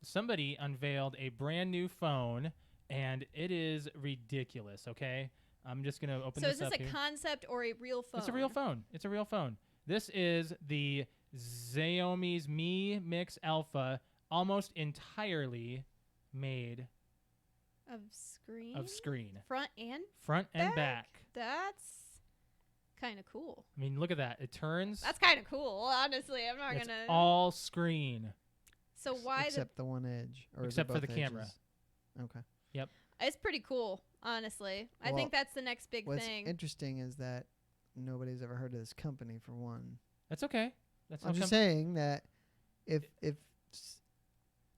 Somebody unveiled a brand new phone, and it is ridiculous, okay? I'm just going to open this up. So is this a concept or a real phone? It's a real phone. This is the Xiaomi's Mi Mix Alpha, almost entirely made of screen. Front and back. That's kind of cool. I mean, look at that. It turns. That's kind of cool. Honestly, I'm not it's gonna. all screen. So why except the one edge, or except is it for the both camera? edges? Okay. Yep. It's pretty cool, honestly. I think that's the next big what's thing. What's interesting is that nobody's ever heard of this company, for one. That's okay. I'm just saying that if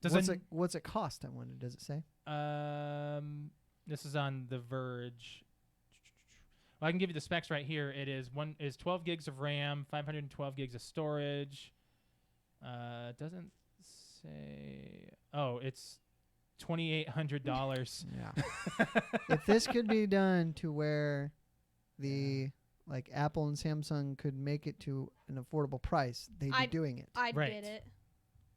does what's it cost? I wonder. Does it say? This is on The Verge. Well, I can give you the specs right here. It is 12 gigs of RAM, 512 gigs of storage. It doesn't say. Oh, it's $2,800. Yeah. If this could be done to where the like Apple and Samsung could make it to an affordable price, they'd be doing it. I'd get it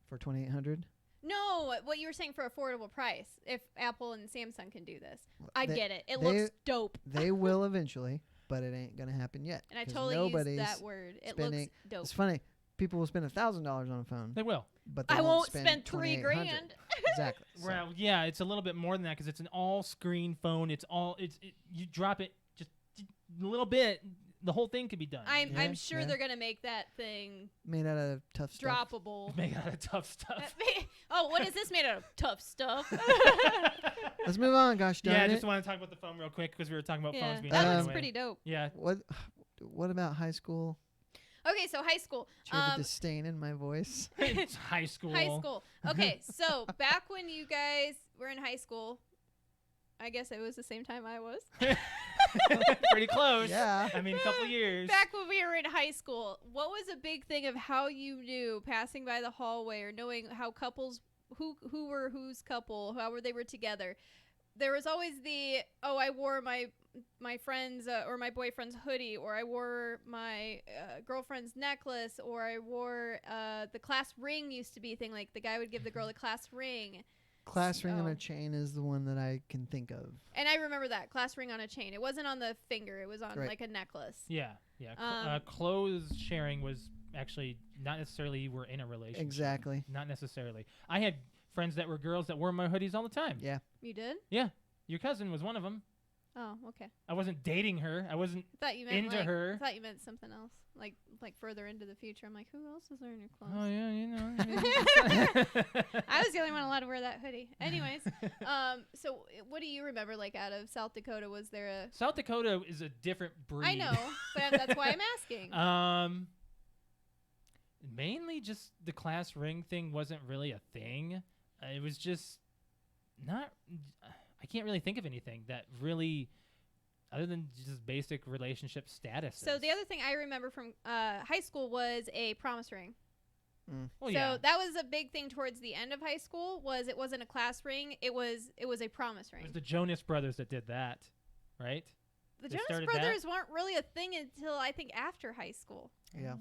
for $2,800. No, what you were saying for affordable price. If Apple and Samsung can do this, I get it. It looks dope. They will eventually, but it ain't gonna happen yet. And I totally use that word. It looks dope. It's funny. People will spend $1,000 on a phone. They will, but they I won't spend $3,000. Exactly. Well, yeah, it's a little bit more than that because it's an all-screen phone. You drop it just a little bit, the whole thing could be done. I'm sure they're gonna make that thing made out of tough stuff. Droppable. Made out of tough stuff. Oh, what is this made out of? Tough stuff. Let's move on, gosh darn it. Yeah, I just want to talk about the phone real quick because we were talking about phones being that looks pretty dope. Yeah. What about high school? Okay, so high school. Do you hear the disdain in my voice? It's high school. High school. Okay, so back when you guys were in high school, I guess it was the same time I was. Pretty close. Yeah. I mean, a couple years. Back when we were in high school, what was a big thing of how you knew passing by the hallway or knowing how couples, who were whose couple, how they were together? There was always I wore my my friend's or my boyfriend's hoodie, or I wore my girlfriend's necklace, or I wore the class ring used to be a thing. Like the guy would give the girl a class ring. Class ring on So- a chain is the one that I can think of. And I remember that class ring on a chain. It wasn't on the finger. It was on Right. like a necklace. Yeah. Clothes sharing was actually not necessarily you were in a relationship. Exactly. Not necessarily. I had friends that were girls that wore my hoodies all the time. Yeah. You did? Yeah. Your cousin was one of them. Oh, okay. I wasn't dating her. I wasn't I thought you meant into like, her. I thought you meant something else, like further into the future. I'm like, who else is wearing your clothes? Oh yeah, you know. I was the only one allowed to wear that hoodie. Anyways, so what do you remember like out of South Dakota? Was there a? South Dakota is a different breed. I know, but that's why I'm asking. Mainly just the class ring thing wasn't really a thing. It was just not. I can't really think of anything that really, other than just basic relationship status. So the other thing I remember from high school was a promise ring. Well, So yeah. that was a big thing towards the end of high school. Was it wasn't a class ring? It was a promise It ring. was the Jonas Brothers that did that, right? The they Jonas started Brothers weren't really a thing until I think after high school. Yeah.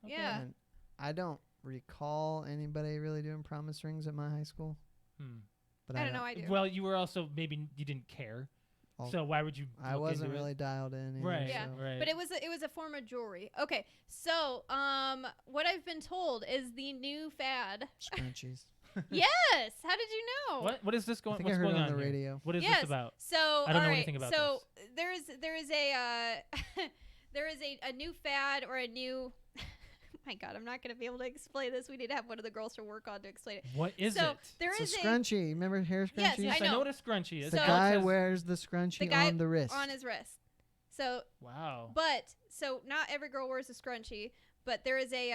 Okay. Yeah. And I don't recall anybody really doing promise rings at my high school. But I don't know. I do. Well, you were also maybe you didn't care, I'll- so why would you? I look wasn't into it? really dialed in. either, Right. Yeah. so- Right. But it was a form of jewelry. Okay, so what I've been told is the new fad. Scrunchies. Yes. How did you know? What is this I going? think I What's heard going it on on the here? radio. What is Yes. this about? So I don't all know right, anything about so there is a there is a new fad or a new. My God, I'm not going to be able to explain this. We need to have one of the girls from work on to explain it. What is so it? there It's is a scrunchie. Remember hair Yes, scrunchies? I I know know. what a scrunchie is. The So- guy It says- wears the scrunchie The guy on the wrist. on his wrist. So Wow. But so not every girl wears a scrunchie, but there is a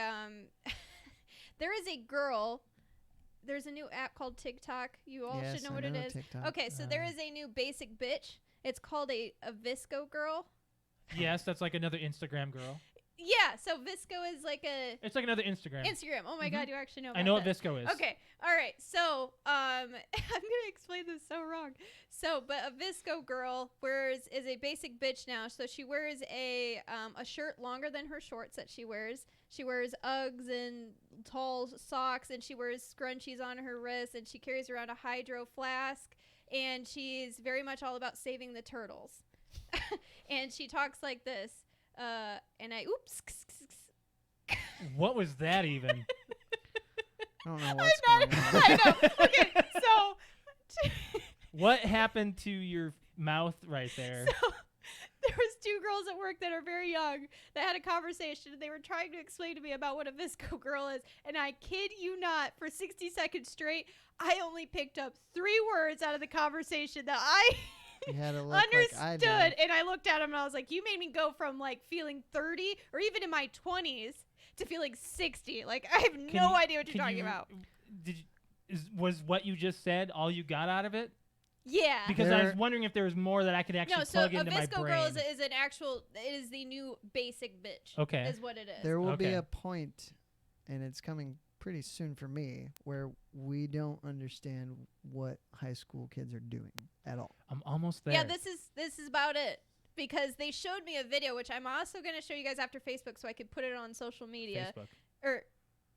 there is a girl. There's a new app called TikTok. You all Yes, should know I what it is. TikTok. Okay, so there is a new basic bitch. It's called a Visco girl. Yes, that's like another Instagram girl. Yeah, so Visco is like a It's like another Instagram. Instagram. Oh my Mhm. God, you actually know. I know about what that. Visco is. Okay, all right. So I'm gonna explain this so wrong. So, but a Visco girl is a basic bitch now. So she wears a shirt longer than her shorts that she wears. She wears Uggs and tall socks, and she wears scrunchies on her wrists, and she carries around a hydro flask, and she's very much all about saving the turtles. And she talks like this. And What was that even? I don't know what's I'm going not, on. I know. Okay, so What happened to your mouth right there? So there was two girls at work that are very young that had a conversation, and they were trying to explain to me about what a Visco girl is. And I kid you not, for 60 seconds straight, I only picked up 3 words out of the conversation that I You had to look understood. like I did. And I looked at him and I was like, you made me go from like feeling 30 or even in my 20s to feeling 60. Like, I have no idea what you're talking about. Was what you just said all you got out of it? Yeah. Because I was There- wondering if there was more that I could actually No, so plug a into my Visco brain. girl is an actual, it is the new basic bitch. Okay. Is what it is. There will be Okay. a point, and it's coming pretty soon for me, where we don't understand what high school kids are doing at all. I'm almost there. Yeah, this is about it. Because they showed me a video, which I'm also going to show you guys after Facebook so I could put it on social media. Facebook. Or,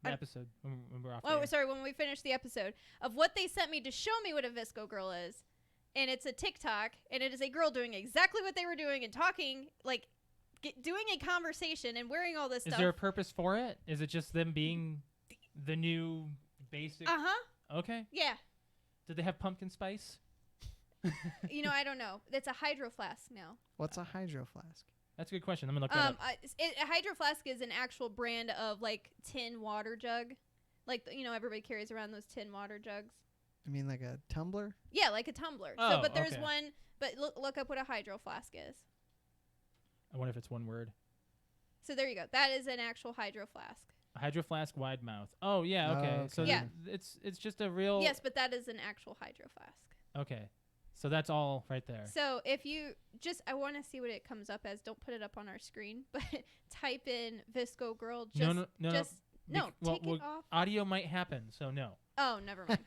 The I- episode when we're off. oh, the air. sorry, when we finish the episode, of what they sent me to show me what a Visco girl is. And it's a TikTok, and it is a girl doing exactly what they were doing and talking, like, doing a conversation and wearing all this Is stuff. there a purpose for it? Is it just them being the new basic? Uh-huh. Okay. Yeah. Did they have pumpkin spice? You know, I don't know. It's a hydro flask now. What's a hydro flask? That's a good question. I'm gonna look that up. A hydro flask is an actual brand of, like, tin water jug. Like, you know, everybody carries around those tin water jugs. I mean, like a tumbler? Yeah, like a tumbler. Oh, So, but there's okay. one. But look up what a hydro flask is. I wonder if it's one word. So there you go. That is an actual hydro flask. A hydro flask, wide mouth. Oh yeah, okay. Oh, So okay. Yeah. it's just a real. Yes, but that is an actual hydro flask. Okay. So that's all right there. So if you I want to see what it comes up as. Don't put it up on our screen, but type in Visco girl. Just, no. just no. Well, Take it off. audio might happen, so no. Oh, never mind.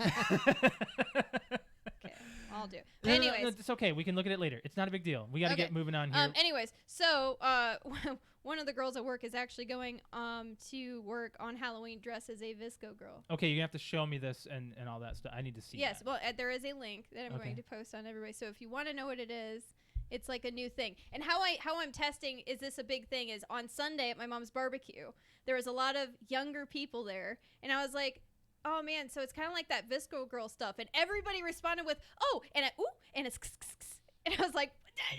Okay, I'll do. No, no, Anyways. no, it's okay. We can look at it later. It's not a big deal. We got to Okay. get moving on here. Anyways, so one of the girls at work is actually going to work on Halloween dressed as a Visco girl. Okay, you have to show me this and all that stuff. I need to see Yes, that. well, there is a link that I'm Okay. going to post on everybody. So if you want to know what it is, it's like a new thing. And how I'm testing, is this a big thing, is on Sunday at my mom's barbecue, there was a lot of younger people there, and I was like, oh man, so it's kind of like that Visco girl stuff, and everybody responded with, oh, and and it's, and I was like,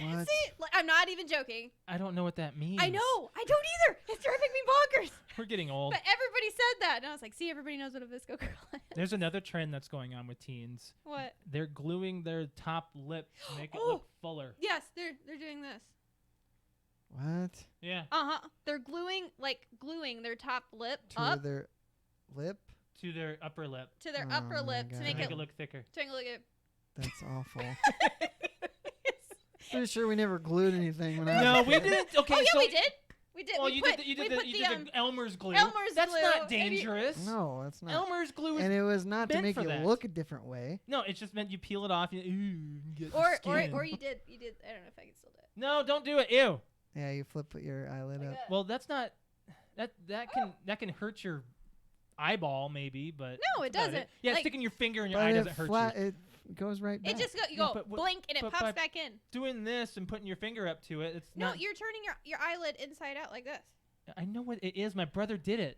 What? see, like, I'm not even joking. I don't know what that means. I know, I don't either. It's driving me bonkers. We're getting old. But everybody said that, and I was like, see, everybody knows what a Visco girl is. There's another trend that's going on with teens. What? They're gluing their top lip to make it Oh. look fuller. Yes, they're doing this. What? Yeah. They're gluing their top lip To up their lip? To their upper lip. to their Oh upper my lip to God. make Make it it look thicker. look at. That's awful. Pretty sure we never glued anything when I was No, a we kid. didn't. Okay, Oh yeah, so we did. We did. Well, we you put, did. You we did put the Elmer's glue. Elmer's That's glue, not and you- dangerous. No, that's not. Elmer's glue is. And it was not to meant make for it that. look a different way. No, it just meant you peel it off. You get the or skin. you did. I don't know if I can still do it. No, don't do it. Ew. Yeah, you flip your eyelid Like up. that. Well, that's not. That can hurt your eyeball maybe, but No, it that's about doesn't. Yeah, Like- sticking your finger in your But eye it doesn't hurt flat, you. it goes right back. It just you Yeah, go but what- blink and it but pops by- back in. Doing this and putting your finger up to it, it's No, not. you're turning your eyelid inside out like this. I know what it is. My brother did it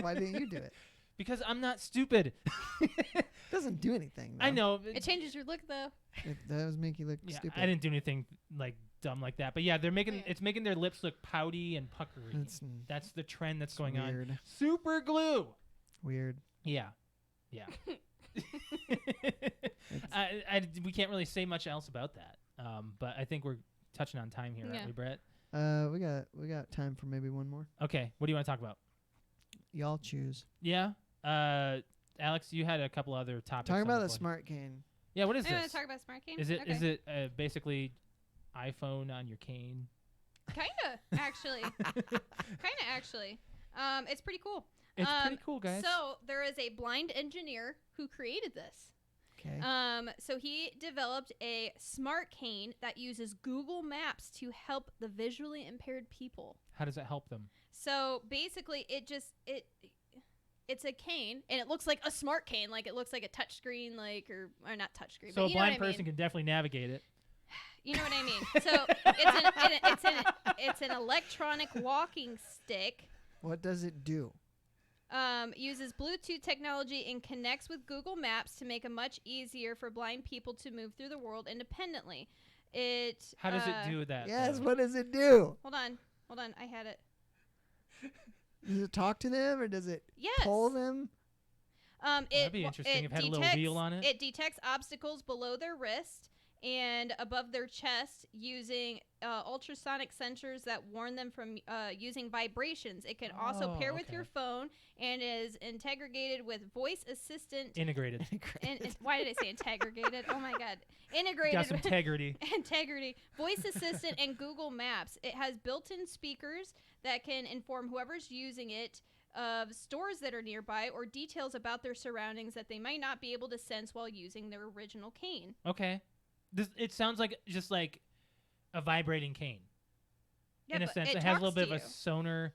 Why didn't you do it? because I'm not stupid. It doesn't do anything. I though. know. It changes your look though. It does make you look Yeah, stupid. I didn't do anything like dumb like that. But yeah, they're making Yeah. it's making their lips look pouty and puckery. That's the trend that's going on. weird. Super glue. Weird. Yeah. Yeah. We can't really say much else about that. But I think we're touching on time here, Yeah. aren't we, Brett? We got time for maybe one more. Okay. What do you want to talk about? Y'all choose. Yeah. Alex, you had a couple other topics. Talking on about the the board. smart cane. Yeah. What is I want this? to talk about smart cane. Is it Okay. basically iPhone on your cane? Kinda actually. It's pretty cool. It's pretty cool, guys. So there is a blind engineer who created this. Okay. So he developed a smart cane that uses Google Maps to help the visually impaired people. How does it help them? So basically, it's a cane, and it looks like a smart cane, like it looks like a touch screen, like or not touch screen. So but a you know what blind I person mean. can definitely navigate it. You know what I mean? So it's an electronic walking stick. What does it do? Uses Bluetooth technology and connects with Google Maps to make it much easier for blind people to move through the world independently. How does it do that? Yes. though? What does it do? Hold on. I had it. Does it talk to them or does it Yes. pull them? That'd be interesting if it had a little wheel on it. It detects obstacles below their wrist and above their chest using ultrasonic sensors that warn them from using vibrations. It can also Oh, pair with okay. your phone and is integrated with voice assistant. Integrated. Why did I say integrated? Oh my God. Got Integrated some with integrity. integrity, voice assistant, and Google Maps. It has built-in speakers that can inform whoever's using it of stores that are nearby or details about their surroundings that they might not be able to sense while using their original cane. Okay. It sounds like just like a vibrating cane. Yeah, in a but sense, it it has a little talks bit to of a you. sonar.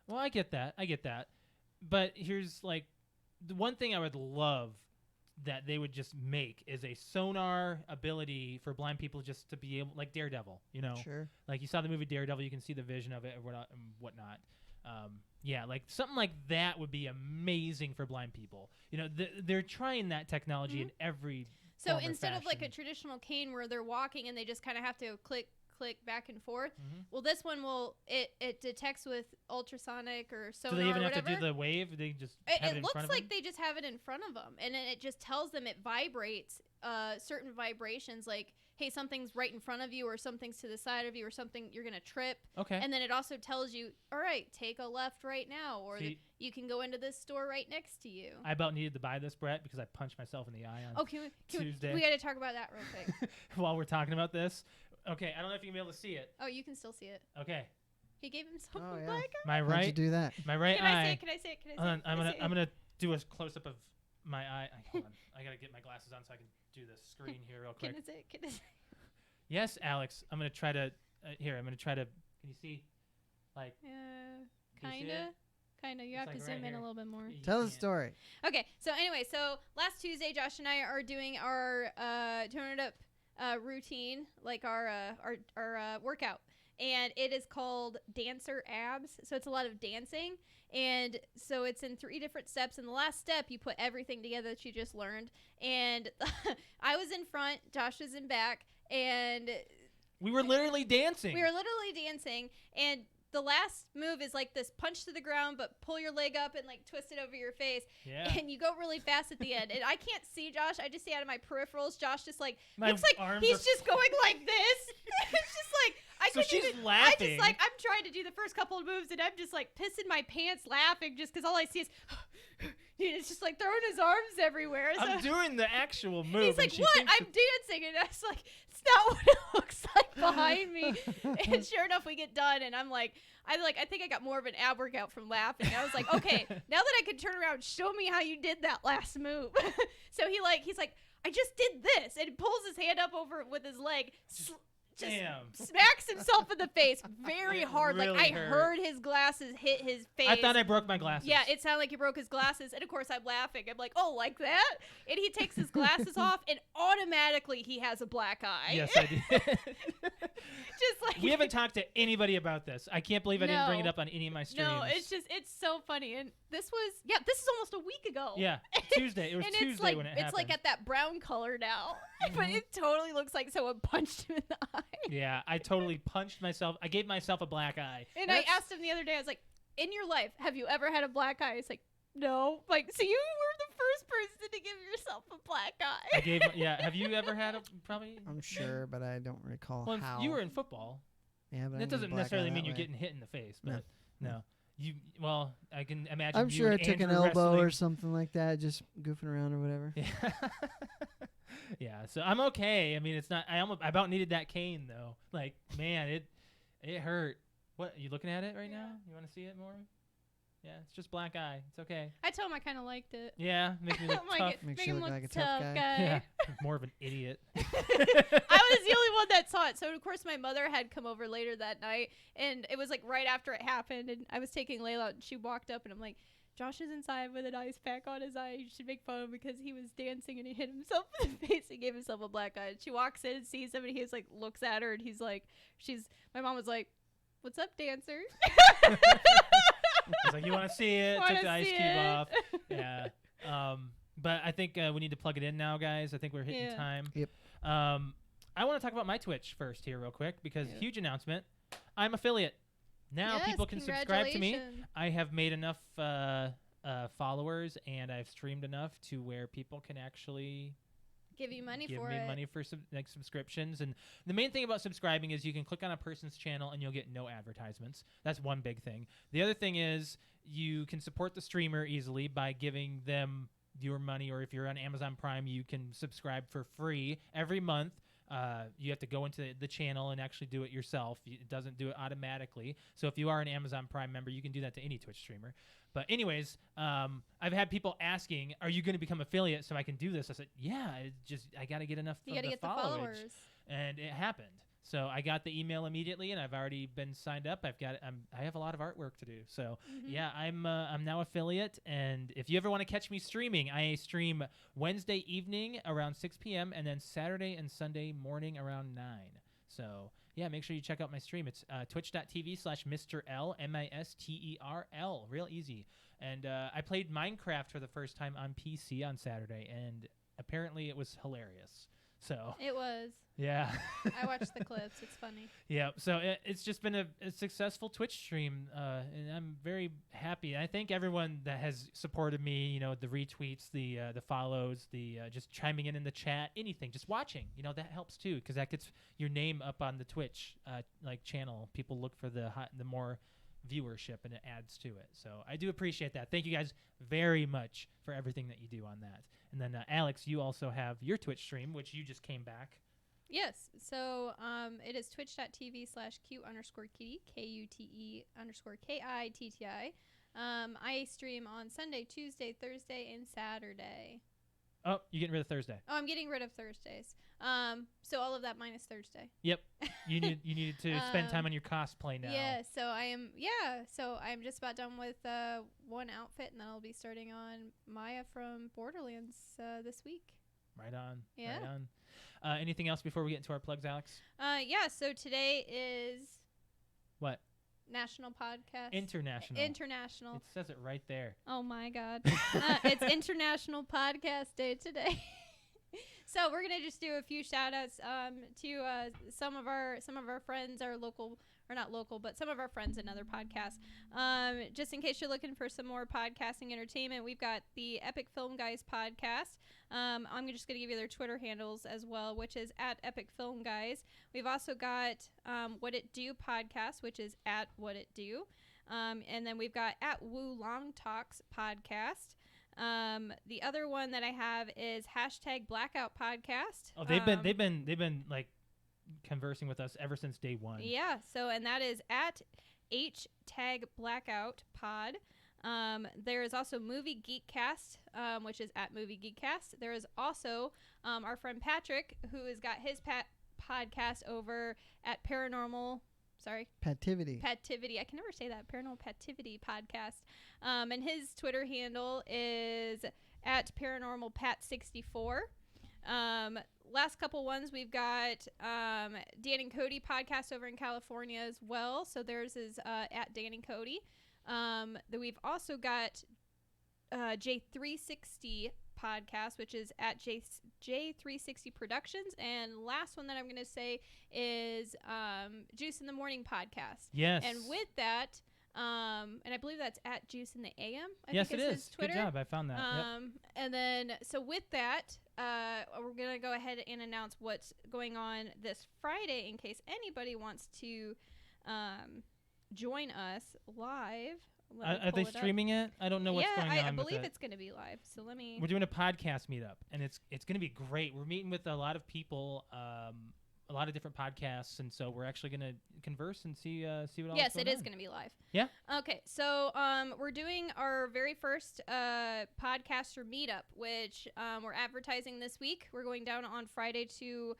Well, I get that. But here's like the one thing I would love that they would just make is a sonar ability for blind people just to be able, like Daredevil, you know? Sure. Like you saw the movie Daredevil, you can see the vision of it and whatnot. Yeah, like something like that would be amazing for blind people. You know, they're trying that technology in every So form or instead of like a fashion. traditional cane where they're walking and they just kind of have to click back and forth, Mhm. well, this one will it detects with ultrasonic or sonar Do they even or have whatever. to do the wave? They just have it It in looks front of like them? they just have it in front of them, and then it just tells them it vibrates certain vibrations, like hey, something's right in front of you, or something's to the side of you, or something you're gonna trip. Okay. And then it also tells you, all right, take a left right now, or See- you can go into this store right next to you. I about needed to buy this, Brett, because I punched myself in the eye on Oh, can Tuesday. we got to talk about that real quick. while we're talking about this. Okay, I don't know if you can be able to see it. Oh, you can still see it. Okay, He gave him some Oh, yeah. black eye. my How'd you right, do that? my right Can I eye. see it? Can I see it? Can I see Hold on, it? Can I see it? I'm gonna do a close up of my eye. Hold on. I gotta get my glasses on so I can do the screen here real quick. Can it Yes, Alex. I'm gonna try to. Here, I'm gonna try to. Can you see? Like. Can you see kinda. it? Kinda. You It's have like to right zoom in here. a little bit more. You Tell the can't. story. Okay, so anyway, last Tuesday, Josh and I are doing our Tone It Up routine, like our workout, and it is called Dancer Abs. So it's a lot of dancing, and so it's in 3 different steps. In the last step, you put everything together that you just learned, and I was in front, Josh was in back, and We were literally dancing. and the last move is like this punch to the ground, but pull your leg up and like twist it over your face. Yeah. And you go really fast at the end. And I can't see Josh. I just see out of my peripherals. Josh just like My looks like arms he's are- just going like this. It's just like I So couldn't she's even, I laughing. just like I'm trying to do the first couple of moves and I'm just like pissing my pants laughing just because all I see is it's just like throwing his arms everywhere. So I'm doing the actual move. he's like, and she "What? thinks I'm dancing," and I was like, "It's not what it looks like behind me." And sure enough, we get done, and I'm like, I think I got more of an ab workout from laughing. I was like, "Okay, now that I can turn around, show me how you did that last move." So he's like, "I just did this," and he pulls his hand up over with his leg. Just Damn. smacks himself in the face very It hard. really like I hurt. heard his glasses hit his face. I thought I broke my glasses. Yeah, it sounded like he broke his glasses, and of course I'm laughing. I'm like, "Oh, like that?" And he takes his glasses off, and automatically he has a black eye. Yes, I did. Just like We haven't talked to anybody about this. I can't believe I didn't bring it No. up on any of my streams. No, it's so funny. And this is almost a week ago. Yeah, Tuesday. It was and Tuesday it's like when it it's happened. like at that brown color now, but it totally looks like someone punched him in the eye. Yeah, I totally punched myself. I gave myself a black eye. And I asked him the other day, I was like, "In your life, have you ever had a black eye?" He's like, "No." Like, so you were the first person to give yourself a black eye. I gave. Yeah, have you ever had a probably? I'm sure, but I don't recall Well, how. you were in football. Yeah, but I That didn't doesn't black eye necessarily mean that you're way. getting hit in the face, No. but No. no. You well, I can imagine. I'm you sure I and took an Andrew elbow or wrestling. something like that, just goofing around or whatever. Yeah. Yeah, so I'm okay. I mean, it's not. I about needed that cane though. Like, man, it hurt. What are you looking at it right now? You want to see it more? Yeah, it's just black eye. It's okay. I told him I kind of liked it. Yeah, make me look I'm like, tough. Makes make you him look look like a tough guy. Yeah, more of an idiot. I was the only one that saw it. So, of course, my mother had come over later that night, and it was like right after it happened, and I was taking Layla out, and she walked up, and I'm like, "Josh is inside with an ice pack on his eye. You should make fun of him because he was dancing, and he hit himself in the face and gave himself a black eye." And she walks in and sees him, and he's like, looks at her, and he's like, my mom was like, "What's up, dancer?" It's like, you want to see it? Took Wanna the ice see cube it. off. Yeah. But I think we need to plug it in now, guys. I think we're hitting Yeah. time. Yep. I want to talk about my Twitch first here real quick because Yeah. huge announcement. I'm affiliate. Now Yes, people can subscribe to me. congratulations. I have made enough followers and I've streamed enough to where people can actually Give you money give for me it. money for like subscriptions. And the main thing about subscribing is you can click on a person's channel and you'll get no advertisements. That's one big thing. The other thing is you can support the streamer easily by giving them your money, or if you're on Amazon Prime, you can subscribe for free every month. You have to go into the channel and actually do it yourself. It doesn't do it automatically. So if you are an Amazon Prime member, you can do that to any Twitch streamer. But anyways, I've had people asking, "Are you going to become affiliate so I can do this?" I said, "Yeah, I got to get enough You of got to the get the followage." followers. And it happened. So I got the email immediately, and I've already been signed up. I have a lot of artwork to do. So Mhm. yeah, I'm now affiliate. And if you ever want to catch me streaming, I stream Wednesday evening around 6 p.m. and then Saturday and Sunday morning around 9. So yeah, make sure you check out my stream. It's twitch.tv/Mr. L, MISTERL. Real easy. And I played Minecraft for the first time on PC on Saturday, and apparently it was hilarious. So It was. yeah. I watched the clips. It's funny. Yeah, so it's just been a successful Twitch stream, and I'm very happy. I thank everyone that has supported me. You know, the retweets, the follows, the just chiming in the chat, anything, just watching. You know, that helps too, because that gets your name up on the Twitch channel. People look for the more viewership, and it adds to it. So I do appreciate that. Thank you guys very much for everything that you do on that. And then Alex, you also have your Twitch stream, which you just came back. Yes. So it is twitch.tv/Q_Kitty, KUTE_KITTI. I stream on Sunday, Tuesday, Thursday, and Saturday. Oh, you're getting rid of Thursday. Oh, I'm getting rid of Thursdays. So all of that minus Thursday. Yep. You needed to spend time on your cosplay now. Yeah, so I'm just about done with one outfit, and then I'll be starting on Maya from Borderlands this week. Right on. Yeah. Right on. Anything else before we get into our plugs, Alex? Yeah, so today is What? National Podcast. International. International. It says it right there. Oh my God. It's International Podcast Day today. So we're gonna just do a few shout outs to some of our friends, our local, or not local, but some of our friends in other podcasts. Just in case you're looking for some more podcasting entertainment, we've got the Epic Film Guys podcast. I'm just gonna give you their Twitter handles as well, which is at Epic Film Guys. We've also got What It Do podcast, which is at What It Do. And then we've got at Woo Long Talks podcast. The other one that I have is hashtag Blackout Podcast. Oh, they've been like conversing with us ever since day one. Yeah. So, and that is at #Blackout Pod. There is also Movie Geekcast, which is at Movie Geekcast. There is also our friend Patrick, who has got his podcast over at Pativity. I can never say that. Paranormal Pativity podcast. And his Twitter handle is at Paranormal Pat64. Last couple ones, we've got Dan and Cody podcast over in California as well. So theirs is at Dan and Cody. Then we've also got J360 podcast, which is at J360 Productions. And last one that I'm going to say is Juice in the Morning podcast. Yes. And with that, and I believe that's at Juice in the AM. Yes, it is. His Twitter. Good job. I found that. Yep. And then, so with that, we're going to go ahead and announce what's going on this Friday in case anybody wants to join us live. Are they streaming it? I don't know what's going on. I with believe it. it's going to be live. So let me. We're doing a podcast meetup, and it's going to be great. We're meeting with a lot of people, a lot of different podcasts, and so we're actually going to converse and see what all. Yes, it is going to be live. Yeah. Okay, so we're doing our very first podcaster meetup, which we're advertising this week. We're going down on Friday to.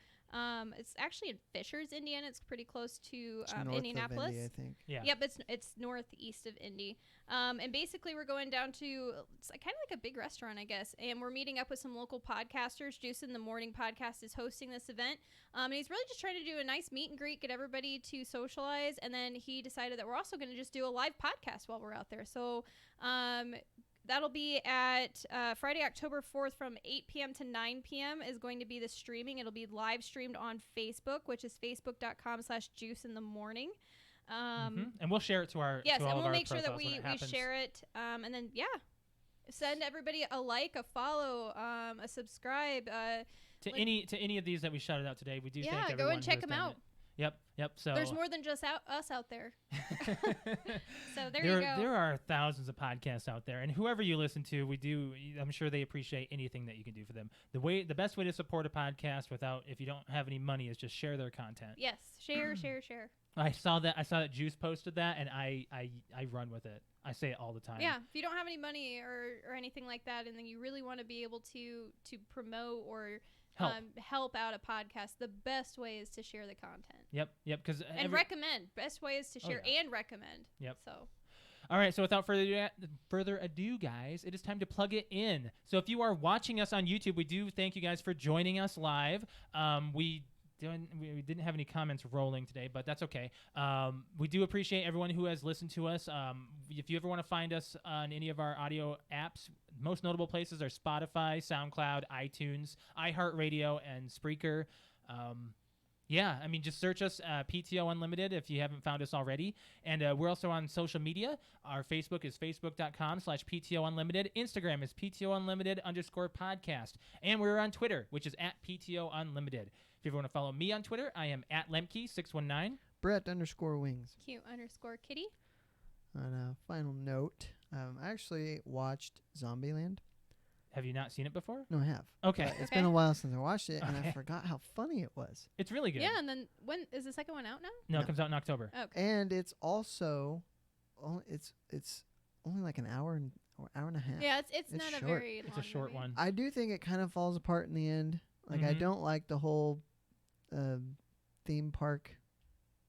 It's actually in Fishers, Indiana. It's pretty close to Indianapolis. Of Indy, I think. Yeah. Yep, it's northeast of Indy. And basically we're going down to it's kind of like a big restaurant, I guess. And we're meeting up with some local podcasters. Juice in the Morning podcast is hosting this event. And he's really just trying to do a nice meet and greet, get everybody to socialize. And then he decided that we're also going to just do a live podcast while we're out there. So that'll be at Friday, October 4th from 8 p.m. to 9 p.m. is going to be the streaming. It'll be live streamed on Facebook, which is facebook.com/juiceinthemorning. And we'll share it to our yes, to all and of we'll our make sure that profiles we share it. And then, send everybody a like, a follow, a subscribe. To any of these that we shouted out today, we do thank everyone go and check who has them done out. it. Yep. So there's more than just us out there. So there you go. There are thousands of podcasts out there, and whoever you listen to, I'm sure they appreciate anything that you can do for them. The best way to support a podcast if you don't have any money is just share their content. Yes, share. I saw that Juice posted that, and I run with it. I say it all the time. Yeah, if you don't have any money or anything like that, and then you really want to be able to promote or help out a podcast, the best way is to share the content. Yep. Because recommend. Best way is to share and recommend. Yep. So. All right. So without further ado, guys, it is time to plug it in. So if you are watching us on YouTube, we do thank you guys for joining us live. We didn't have any comments rolling today, but that's okay. We do appreciate everyone who has listened to us. If you ever want to find us on any of our audio apps, most notable places are Spotify, SoundCloud, iTunes, iHeartRadio, and Spreaker. Just search us, PTO Unlimited, if you haven't found us already. And we're also on social media. Our Facebook is facebook.com/PTO Unlimited. Instagram is PTO Unlimited _podcast. And we're on Twitter, which is at PTO Unlimited. If you ever want to follow me on Twitter, I am at Lemke619. Brett_Wings. Q_Kitty. On a final note, I actually watched Zombieland. Have you not seen it before? No, I have. Okay. It's been a while since I watched it, and I forgot how funny it was. It's really good. Yeah, and then when is the second one out now? No, it comes out in October. Okay. And it's also, it's only like an hour or hour and a half. Yeah, it's It's not a short. very It's long a short movie. one. I do think it kind of falls apart in the end. Like I Mhm. don't like the whole theme park,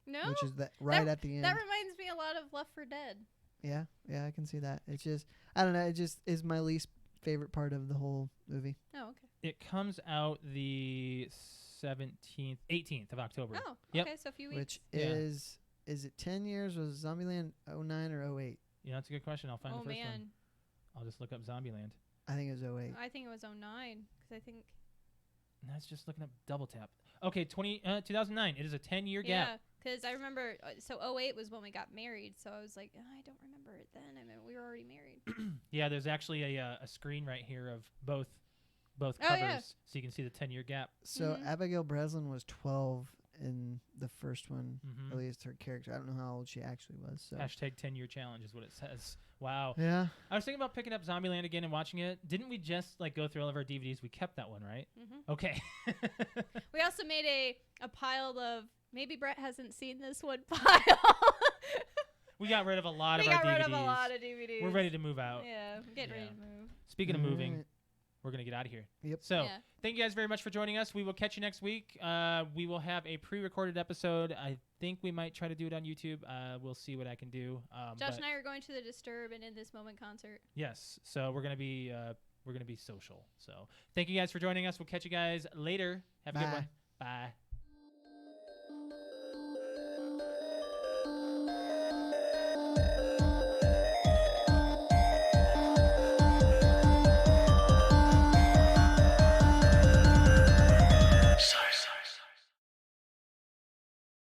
No, which is right at the end. that reminds me a lot of Left 4 Dead. Yeah, I can see that. It's just I don't know. It just is my least favorite part of the whole movie. Oh, okay. It comes out the 18th of October. Oh, Yep. okay. So a few weeks. Which Yeah. is it 10 years? Was Zombieland 09 or 08? Yeah, that's a good question. I'll find Oh the first man, one. I'll just look up Zombieland. I think it was 08. I think it was 09 because I think. And that's just looking up double tap. Okay, 2009. It is a 10-year gap. Yeah, because I remember. So 08 was when we got married. So I was like, I don't remember it then. I mean, we were already married. Yeah, there's actually a screen right here of both Oh, covers, yeah. so you can see the 10-year gap. So Mhm. Abigail Breslin was 12 in the first one. Mhm. At least her character. I don't know how old she actually was. So Hashtag 10-year challenge is what it says. Wow. yeah, I was thinking about picking up Zombieland again and watching it. Didn't we just like go through all of our DVDs? We kept that one, right? Hmm. Okay. We also made a pile of. Maybe Brett hasn't seen this one pile. We got rid of a lot We of our got DVDs. rid of a lot of DVDs. We're ready to move out. Yeah, I'm getting ready Yeah. to move. Speaking of moving, Alright. we're going to get out of here. Yep. So, Yeah. thank you guys very much for joining us. We will catch you next week. We will have a pre-recorded episode. I think we might try to do it on YouTube. We'll see what I can do. Josh but and I are going to the Disturb and In This Moment concert. yes, so we're going to be social. So, thank you guys for joining us. We'll catch you guys later. Have a good Bye. one. Bye.